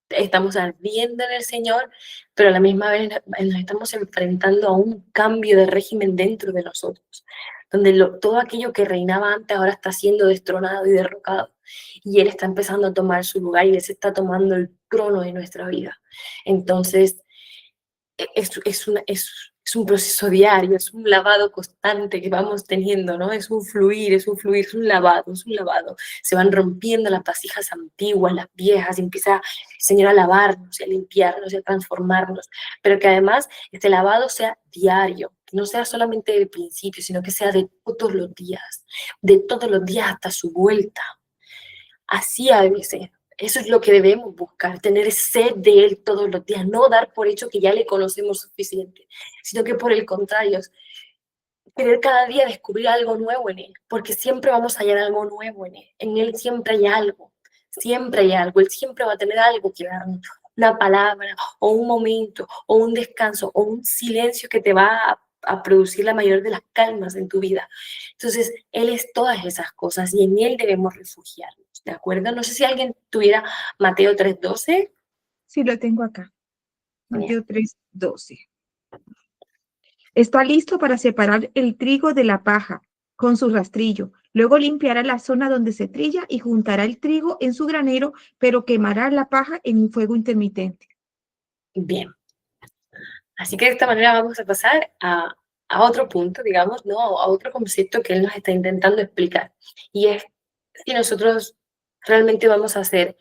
estamos ardiendo en el Señor, pero a la misma vez nos estamos enfrentando a un cambio de régimen dentro de nosotros, donde todo aquello que reinaba antes ahora está siendo destronado y derrocado, y Él está empezando a tomar su lugar y Él se está tomando el trono de nuestra vida. Entonces, es un proceso diario, es un lavado constante que vamos teniendo, ¿no? Es un fluir, es un fluir, es un lavado, es un lavado. Se van rompiendo las vasijas antiguas, las viejas, y empieza el Señor a lavarnos, y a limpiarnos, y a transformarnos, pero que además este lavado sea diario, que no sea solamente del principio, sino que sea de todos los días hasta su vuelta. Así ha de ser. Eso es lo que debemos buscar, tener sed de Él todos los días, no dar por hecho que ya le conocemos suficiente, sino que por el contrario, querer cada día descubrir algo nuevo en Él, porque siempre vamos a hallar algo nuevo en Él siempre hay algo, Él siempre va a tener algo que darnos, una palabra, o un momento, o un descanso, o un silencio que te va a producir la mayor de las calmas en tu vida. Entonces, Él es todas esas cosas y en Él debemos refugiarnos, ¿de acuerdo? No sé si alguien tuviera Mateo 3:12. Sí, lo tengo acá. Mateo 3:12. Está listo para separar el trigo de la paja con su rastrillo. Luego limpiará la zona donde se trilla y juntará el trigo en su granero, pero quemará la paja en un fuego intermitente. Bien. Así que de esta manera vamos a pasar a otro punto, digamos, ¿no? A otro concepto que él nos está intentando explicar. Y es si nosotros realmente vamos a hacer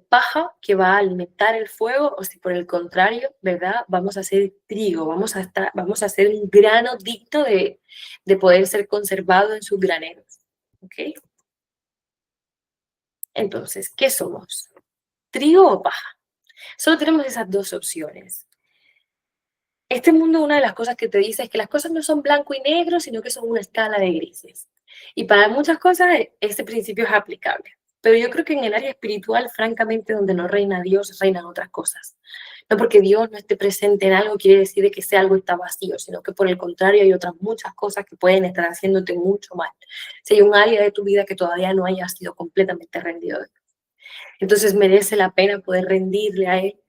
paja que va a alimentar el fuego o si por el contrario, ¿verdad? Vamos a hacer trigo, vamos a hacer un grano digno de poder ser conservado en sus graneros. ¿Ok? Entonces, ¿qué somos? ¿Trigo o paja? Solo tenemos esas dos opciones. Este mundo, una de las cosas que te dice es que las cosas no son blanco y negro, sino que son una escala de grises. Y para muchas cosas este principio es aplicable. Pero yo creo que en el área espiritual, francamente, donde no reina Dios, reinan otras cosas. No porque Dios no esté presente en algo quiere decir que ese algo está vacío, sino que por el contrario hay otras muchas cosas que pueden estar haciéndote mucho mal. Si hay un área de tu vida que todavía no haya sido completamente rendido a Dios. Entonces merece la pena poder rendirle a Él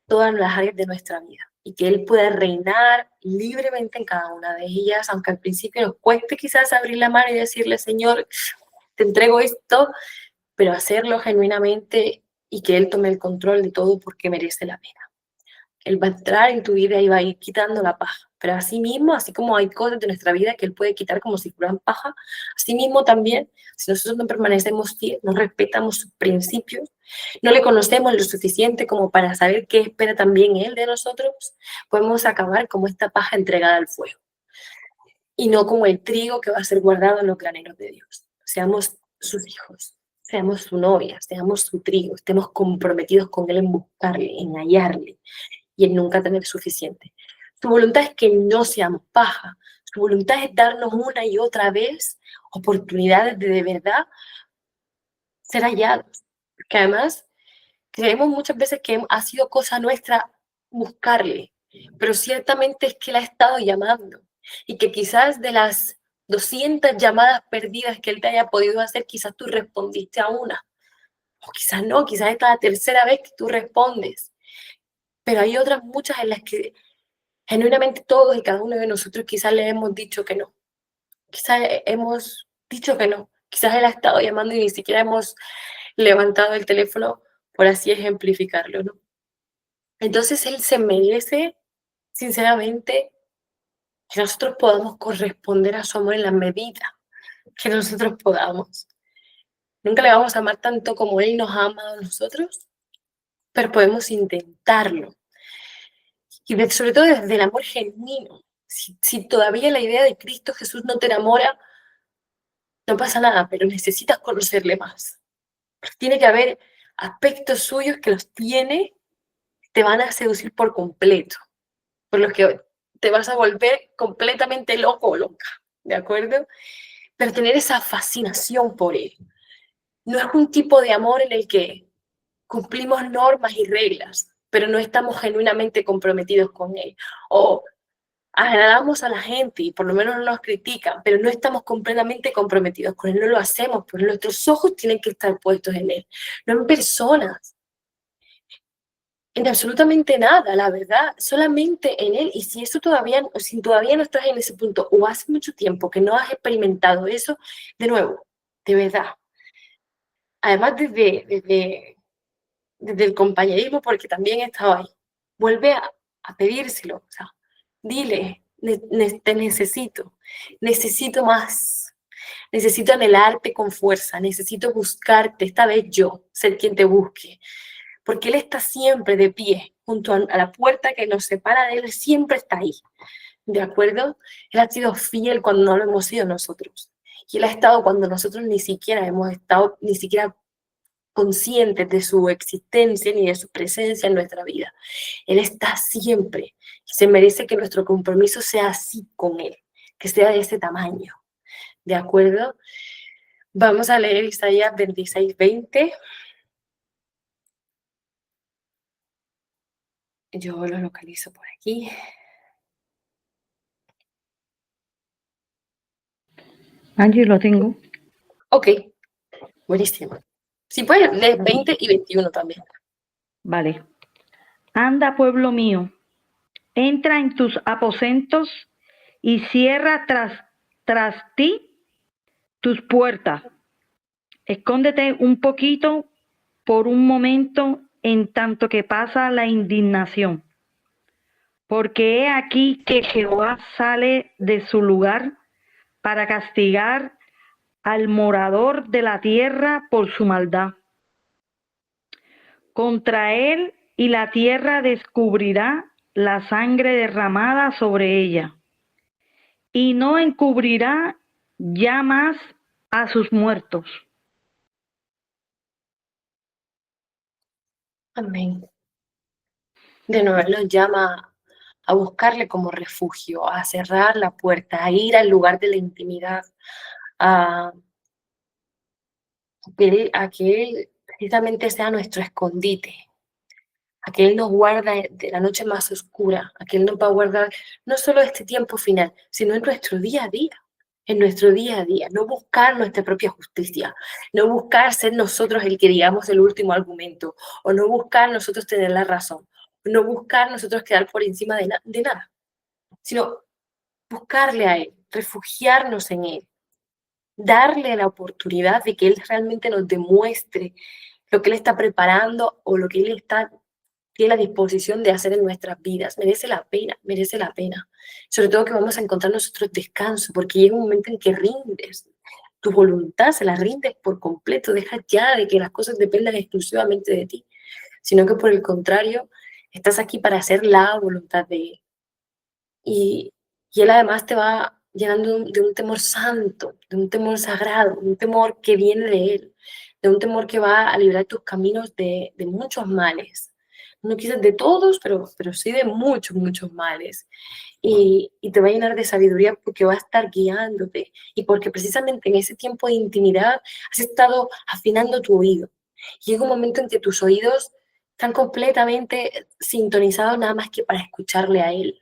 todas las áreas de nuestra vida y que Él pueda reinar libremente en cada una de ellas, aunque al principio nos cueste quizás abrir la mano y decirle, Señor, te entrego esto, pero hacerlo genuinamente y que Él tome el control de todo porque merece la pena. Él va a entrar en tu vida y va a ir quitando la paja. Pero así mismo, así como hay cosas de nuestra vida que Él puede quitar como si fueran paja, así mismo también, si nosotros no permanecemos fieles, no respetamos sus principios, no le conocemos lo suficiente como para saber qué espera también Él de nosotros, podemos acabar como esta paja entregada al fuego. Y no como el trigo que va a ser guardado en los graneros de Dios. Seamos sus hijos, seamos su novia, seamos su trigo, estemos comprometidos con Él en buscarle, en hallarle y en nunca tener suficiente. Su voluntad es que no seamos paja. Su voluntad es darnos una y otra vez oportunidades de verdad ser hallados. Que además creemos muchas veces que ha sido cosa nuestra buscarle, pero ciertamente es que Él ha estado llamando y que quizás de las 200 llamadas perdidas que Él te haya podido hacer, quizás tú respondiste a una, o quizás no, quizás esta es la tercera vez que tú respondes, pero hay otras muchas en las que genuinamente todos y cada uno de nosotros quizás le hemos dicho que no, quizás hemos dicho que no, quizás Él ha estado llamando y ni siquiera hemos levantado el teléfono, por así ejemplificarlo, ¿no? Entonces Él se merece, sinceramente, que nosotros podamos corresponder a su amor en la medida que nosotros podamos. Nunca le vamos a amar tanto como Él nos ha amado a nosotros, pero podemos intentarlo. Y sobre todo desde el amor genuino. Si todavía la idea de Cristo Jesús no te enamora, no pasa nada, pero necesitas conocerle más. Tiene que haber aspectos suyos que los tiene, te van a seducir por completo, por los que te vas a volver completamente loco o loca, ¿de acuerdo? Pero tener esa fascinación por Él. No es un tipo de amor en el que cumplimos normas y reglas, pero no estamos genuinamente comprometidos con Él. O agradamos a la gente y por lo menos no nos critican, pero no estamos completamente comprometidos con Él, no lo hacemos, porque nuestros ojos tienen que estar puestos en Él, no en personas, en absolutamente nada, la verdad, solamente en Él. Y si eso si todavía no estás en ese punto o hace mucho tiempo que no has experimentado eso, de nuevo, de verdad, además desde el compañerismo, porque también he estado ahí, vuelve a pedírselo, o sea, dile, te necesito más, necesito anhelarte con fuerza, necesito buscarte, esta vez yo, ser quien te busque, porque Él está siempre de pie, junto a la puerta que nos separa de Él, siempre está ahí, ¿de acuerdo? Él ha sido fiel cuando no lo hemos sido nosotros, y Él ha estado cuando nosotros ni siquiera hemos estado, ni siquiera conscientes de su existencia ni de su presencia en nuestra vida. Él está siempre y se merece que nuestro compromiso sea así con Él, que sea de ese tamaño, ¿de acuerdo? Vamos a leer Isaías 26:20. Yo lo localizo por aquí. Angie, lo tengo. Ok, buenísimo. Si puedes leer 20 y 21 también. Vale. Anda, pueblo mío, entra en tus aposentos y cierra tras ti tus puertas. Escóndete un poquito por un momento en tanto que pasa la indignación. Porque he aquí que Jehová sale de su lugar para castigar al morador de la tierra por su maldad. Contra él y la tierra descubrirá la sangre derramada sobre ella, y no encubrirá ya más a sus muertos. Amén. De nuevo, Él nos llama a buscarle como refugio, a cerrar la puerta, a ir al lugar de la intimidad, a que Él precisamente sea nuestro escondite, a que Él nos guarda de la noche más oscura, a que Él nos va a guardar no solo este tiempo final, sino en nuestro día a día, en nuestro día a día, no buscar nuestra propia justicia, no buscar ser nosotros el que digamos el último argumento, o no buscar nosotros tener la razón, no buscar nosotros quedar por encima de nada, sino buscarle a Él, refugiarnos en Él, darle la oportunidad de que Él realmente nos demuestre lo que Él está preparando o lo que Él tiene la disposición de hacer en nuestras vidas. Merece la pena, merece la pena. Sobre todo que vamos a encontrar nosotros descanso, porque llega un momento en que rindes. Tu voluntad se la rindes por completo. Deja ya de que las cosas dependan exclusivamente de ti, sino que por el contrario, estás aquí para hacer la voluntad de Él. Y Él además te va llenando de un temor santo, de un temor sagrado, de un temor que viene de Él, de un temor que va a librar tus caminos de muchos males, no quizás de todos, pero sí de muchos, muchos males. Y te va a llenar de sabiduría porque va a estar guiándote y porque precisamente en ese tiempo de intimidad has estado afinando tu oído. Llega un momento en que tus oídos están completamente sintonizados nada más que para escucharle a él.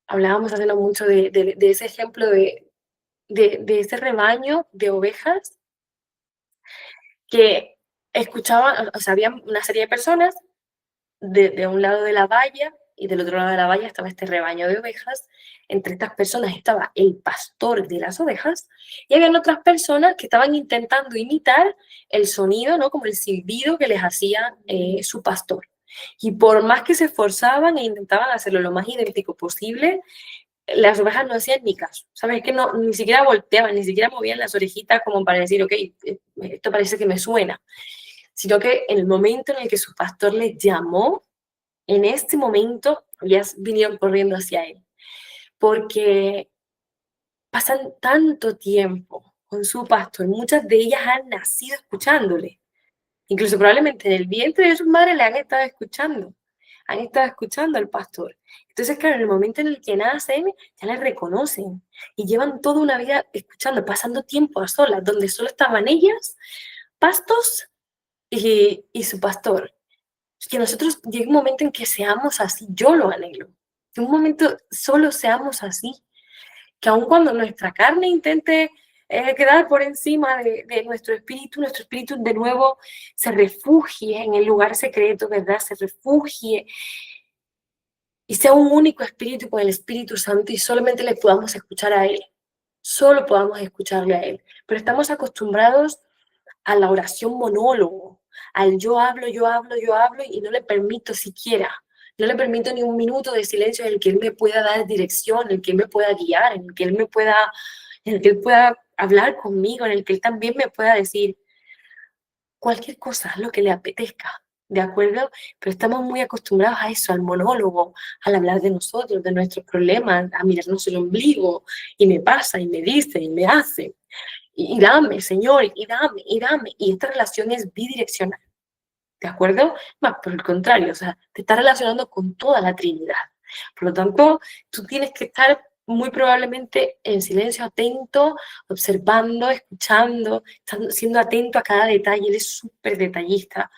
Hablábamos hace no mucho de ese ejemplo de ese rebaño de ovejas que escuchaban, o sea, había una serie de personas de un lado de la valla y del otro lado de la valla estaba este rebaño de ovejas. Entre estas personas estaba el pastor de las ovejas y habían otras personas que estaban intentando imitar el sonido, ¿no? Como el silbido que les hacía su pastor. Y por más que se esforzaban e intentaban hacerlo lo más idéntico posible, las ovejas no hacían ni caso, ¿sabes? Es que no, ni siquiera volteaban, ni siquiera movían las orejitas como para decir, ok, esto parece que me suena, sino que en el momento en el que su pastor les llamó, en este momento ellas vinieron corriendo hacia él, porque pasan tanto tiempo con su pastor, muchas de ellas han nacido escuchándole, incluso probablemente en el vientre de sus madres le han estado escuchando al pastor. Entonces, claro, en el momento en el que nacen, ya le reconocen y llevan toda una vida escuchando, pasando tiempo a solas, donde solo estaban ellas, pastos y su pastor. Que nosotros llegue un momento en que seamos así, yo lo anhelo, que un momento solo seamos así, que aun cuando nuestra carne intente quedar por encima de nuestro espíritu de nuevo se refugie en el lugar secreto, ¿verdad? Se refugie y sea un único espíritu con el Espíritu Santo y solamente le podamos escuchar a Él, solo podamos escucharle a Él. Pero estamos acostumbrados a la oración monólogo, al yo hablo y no le permito siquiera, no le permito ni un minuto de silencio en el que Él me pueda dar dirección, en el que Él me pueda guiar, en el que Él pueda hablar conmigo, en el que Él también me pueda decir cualquier cosa, lo que le apetezca, ¿de acuerdo? Pero estamos muy acostumbrados a eso, al monólogo, al hablar de nosotros, de nuestros problemas, a mirarnos el ombligo, y me pasa, y me dice, y me hace, y dame, Señor, y dame, y esta relación es bidireccional, ¿de acuerdo? Más por el contrario, o sea, te estás relacionando con toda la Trinidad. Por lo tanto, tú tienes que estar muy probablemente en silencio, atento, observando, escuchando, siendo atento a cada detalle. Él es súper detallista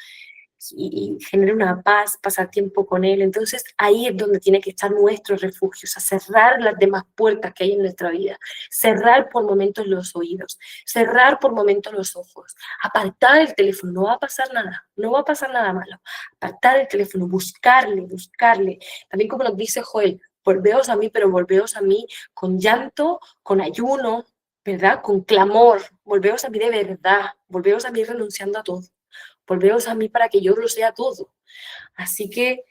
y genera una paz, pasar tiempo con él. Entonces ahí es donde tiene que estar nuestro refugio, o sea, cerrar las demás puertas que hay en nuestra vida, cerrar por momentos los oídos, cerrar por momentos los ojos, apartar el teléfono, no va a pasar nada, no va a pasar nada malo, apartar el teléfono, buscarle, también como nos dice Joel, volveos a mí, pero volveos a mí con llanto, con ayuno, ¿verdad? Con clamor, volveos a mí de verdad, volveos a mí renunciando a todo. Volveos a mí para que yo lo sea todo. Así que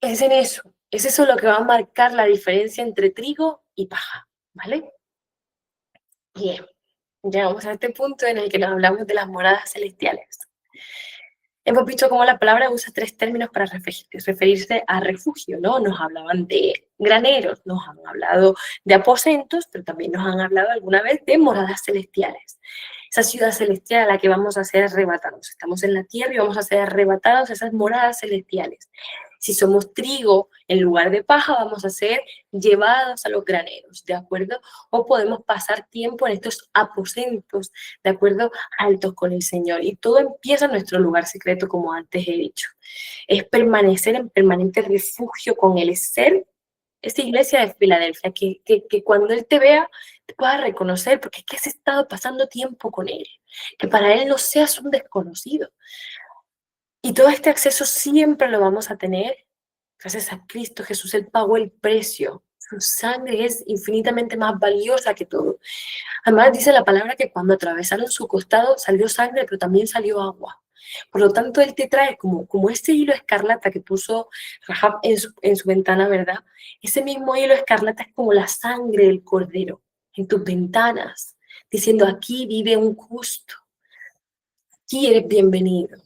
es en eso, es eso lo que va a marcar la diferencia entre trigo y paja, ¿vale? Bien, llegamos a este punto en el que nos hablamos de las moradas celestiales. Hemos visto cómo la palabra usa tres términos para referirse a refugio, ¿no? Nos hablaban de graneros, nos han hablado de aposentos, pero también nos han hablado alguna vez de moradas celestiales. Esa ciudad celestial a la que vamos a ser arrebatados. Estamos en la tierra y vamos a ser arrebatados a esas moradas celestiales. Si somos trigo en lugar de paja, vamos a ser llevados a los graneros, ¿de acuerdo? O podemos pasar tiempo en estos aposentos, ¿de acuerdo? Altos con el Señor. Y todo empieza en nuestro lugar secreto, como antes he dicho. Es permanecer en permanente refugio con Él, es ser esta iglesia de Filadelfia, que cuando Él te vea, te pueda reconocer, porque es que has estado pasando tiempo con Él, que para Él no seas un desconocido. Y todo este acceso siempre lo vamos a tener gracias a Cristo Jesús. Él pagó el precio. Su sangre es infinitamente más valiosa que todo. Además dice la palabra que cuando atravesaron su costado salió sangre, pero también salió agua. Por lo tanto, Él te trae como ese hilo escarlata que puso Rahab en su ventana, ¿verdad? Ese mismo hilo escarlata es como la sangre del cordero en tus ventanas, diciendo aquí vive un justo, aquí eres bienvenido.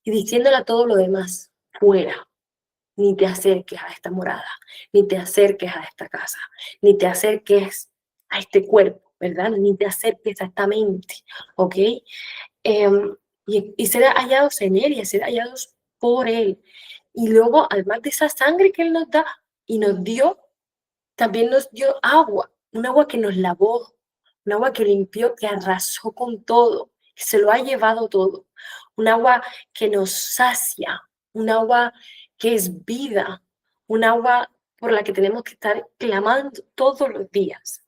Y diciéndole a todo lo demás, fuera, ni te acerques a esta morada, ni te acerques a esta casa, ni te acerques a este cuerpo, ¿verdad? Ni te acerques a esta mente, ¿ok? Y ser hallados en Él y ser hallados por Él. Y luego, además de esa sangre que Él nos da y nos dio, también nos dio agua, un agua que nos lavó, un agua que limpió, que arrasó con todo, que se lo ha llevado todo, un agua que nos sacia, un agua que es vida, un agua por la que tenemos que estar clamando todos los días,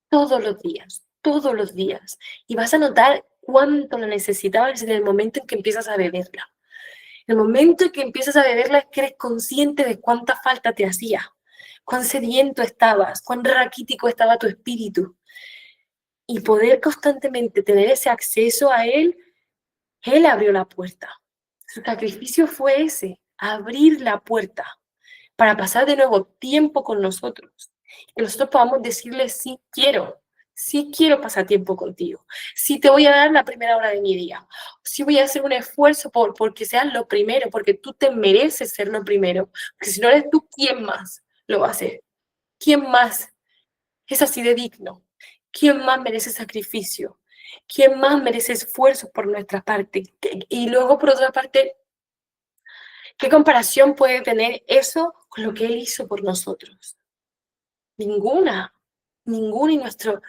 todos los días, todos los días. Y vas a notar cuánto la necesitabas en el momento en que empiezas a beberla. En el momento en que empiezas a beberla es que eres consciente de cuánta falta te hacía, cuán sediento estabas, cuán raquítico estaba tu espíritu. Y poder constantemente tener ese acceso a Él abrió la puerta. Su sacrificio fue ese, abrir la puerta para pasar de nuevo tiempo con nosotros. Que nosotros podamos decirle, sí quiero pasar tiempo contigo, sí te voy a dar la primera hora de mi día, sí voy a hacer un esfuerzo porque seas lo primero, porque tú te mereces ser lo primero, porque si no eres tú, ¿quién más lo va a hacer? ¿Quién más es así de digno? ¿Quién más merece sacrificio? ¿Quién más merece esfuerzo por nuestra parte? Y luego, por otra parte, ¿qué comparación puede tener eso con lo que Él hizo por nosotros? Ninguna, ninguna. Y nuestro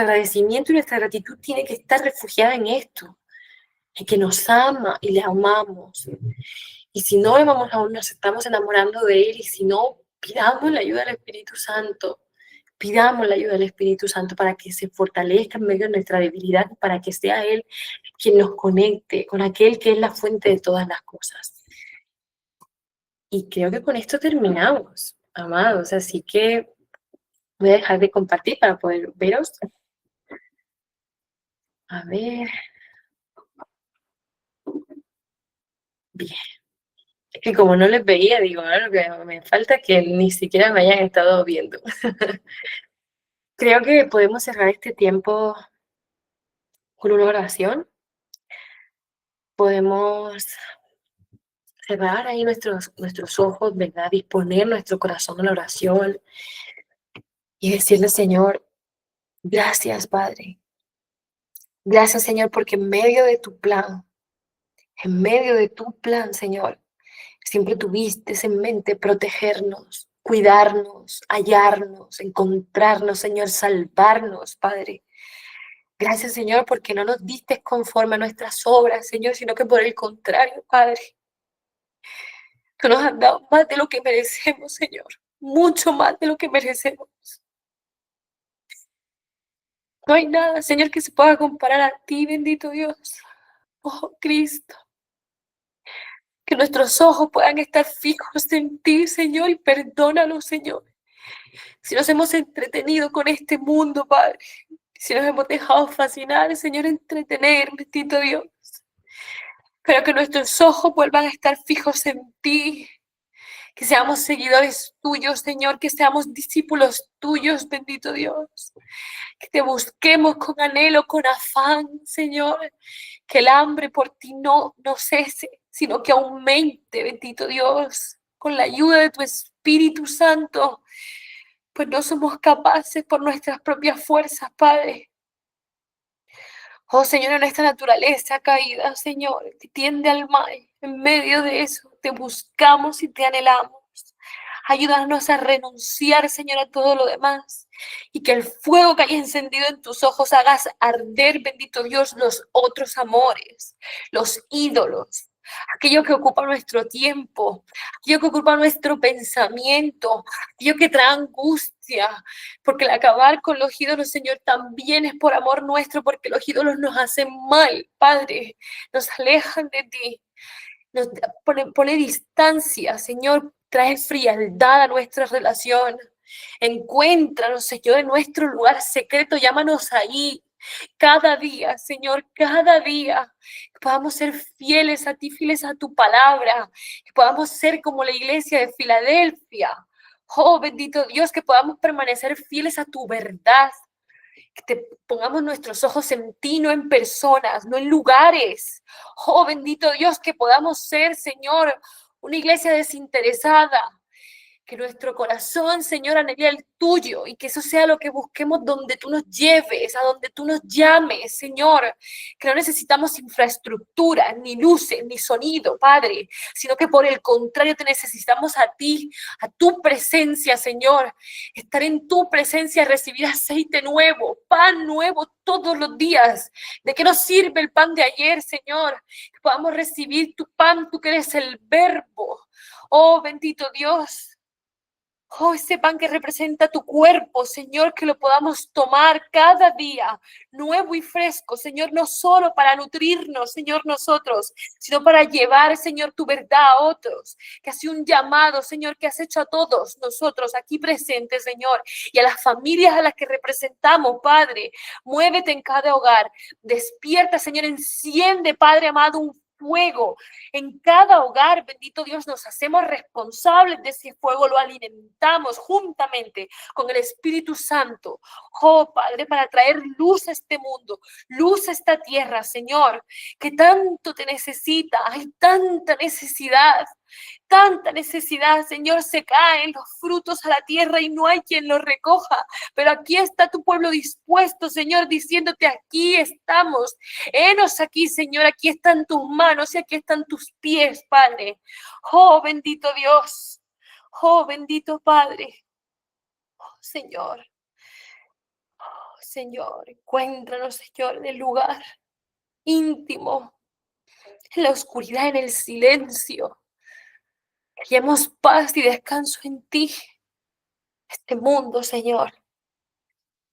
agradecimiento y nuestra gratitud tiene que estar refugiada en esto, en que nos ama y le amamos. Y si no le amamos aún, nos estamos enamorando de Él. Y si no, pidamos la ayuda del Espíritu Santo. Pidamos la ayuda del Espíritu Santo para que se fortalezca en medio de nuestra debilidad, para que sea Él quien nos conecte con aquel que es la fuente de todas las cosas. Y creo que con esto terminamos, amados. Así que voy a dejar de compartir para poder veros. A ver. Bien. Es que como no les veía, digo, lo que me falta es que ni siquiera me hayan estado viendo. Creo que podemos cerrar este tiempo con una oración. Podemos cerrar ahí nuestros ojos, ¿verdad? Disponer nuestro corazón a la oración y decirle, Señor, gracias, Padre. Gracias, Señor, porque en medio de tu plan, Señor, siempre tuviste en mente protegernos, cuidarnos, hallarnos, encontrarnos, Señor, salvarnos, Padre. Gracias, Señor, porque no nos diste conforme a nuestras obras, Señor, sino que por el contrario, Padre. Tú nos has dado más de lo que merecemos, Señor. Mucho más de lo que merecemos. No hay nada, Señor, que se pueda comparar a ti, bendito Dios. Oh, Cristo. Que nuestros ojos puedan estar fijos en ti, Señor, y perdónanos, Señor. Si nos hemos entretenido con este mundo, Padre. Si nos hemos dejado fascinar, Señor, entretener, bendito Dios. Pero que nuestros ojos vuelvan a estar fijos en ti. Que seamos seguidores tuyos, Señor. Que seamos discípulos tuyos, bendito Dios. Que te busquemos con anhelo, con afán, Señor. Que el hambre por ti no cese, sino que aumente, bendito Dios. Con la ayuda de tu Espíritu Santo. Pues no somos capaces por nuestras propias fuerzas, Padre. Oh, Señor, en esta naturaleza caída, Señor, que tiende al mal, en medio de eso te buscamos y te anhelamos. Ayúdanos a renunciar, Señor, a todo lo demás. Y que el fuego que haya encendido en tus ojos hagas arder, bendito Dios, los otros amores, los ídolos, aquello que ocupa nuestro tiempo, aquello que ocupa nuestro pensamiento, aquello que trae angustia, porque el acabar con los ídolos, Señor, también es por amor nuestro, porque los ídolos nos hacen mal, Padre, nos alejan de ti, nos pone distancia, Señor, trae frialdad a nuestra relación. Encuéntranos, Señor, en nuestro lugar secreto, llámanos ahí. Cada día, Señor, cada día, que podamos ser fieles a ti, fieles a tu palabra, que podamos ser como la iglesia de Filadelfia. Oh, bendito Dios, que podamos permanecer fieles a tu verdad, que te pongamos nuestros ojos en ti, no en personas, no en lugares. Oh, bendito Dios, que podamos ser, Señor, una iglesia desinteresada, Que nuestro corazón, Señor, anhele el tuyo y que eso sea lo que busquemos donde tú nos lleves, a donde tú nos llames, Señor. Que no necesitamos infraestructura, ni luces, ni sonido, Padre, sino que por el contrario te necesitamos a ti, a tu presencia, Señor. Estar en tu presencia, recibir aceite nuevo, pan nuevo todos los días. ¿De qué nos sirve el pan de ayer, Señor? Que podamos recibir tu pan, tú que eres el verbo. Oh, bendito Dios. Oh, ese pan que representa tu cuerpo, Señor, que lo podamos tomar cada día, nuevo y fresco, Señor, no solo para nutrirnos, Señor, nosotros, sino para llevar, Señor, tu verdad a otros, que ha sido un llamado, Señor, que has hecho a todos nosotros aquí presentes, Señor, y a las familias a las que representamos, Padre. Muévete en cada hogar, despierta, Señor, enciende, Padre amado, un fuego en cada hogar, bendito Dios, nos hacemos responsables de ese fuego, lo alimentamos juntamente con el Espíritu Santo, oh Padre, para traer luz a este mundo, luz a esta tierra, Señor, que tanto te necesita, hay tanta necesidad, Señor, se caen los frutos a la tierra y no hay quien los recoja, pero aquí está tu pueblo dispuesto, Señor, diciéndote, aquí estamos, henos aquí, Señor, aquí están tus manos y aquí están tus pies, Padre. Oh, bendito Dios, oh, bendito Padre, oh, Señor, oh, Señor, encuéntranos, Señor, en el lugar íntimo, en la oscuridad, en el silencio. Hallemos paz y descanso en ti. Este mundo, Señor,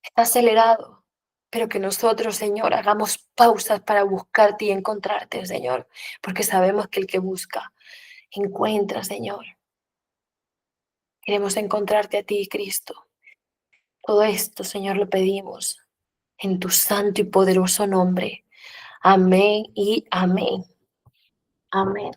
está acelerado, pero que nosotros, Señor, hagamos pausas para buscarte y encontrarte, Señor, porque sabemos que el que busca, encuentra, Señor. Queremos encontrarte a ti, Cristo. Todo esto, Señor, lo pedimos en tu santo y poderoso nombre. Amén y amén. Amén.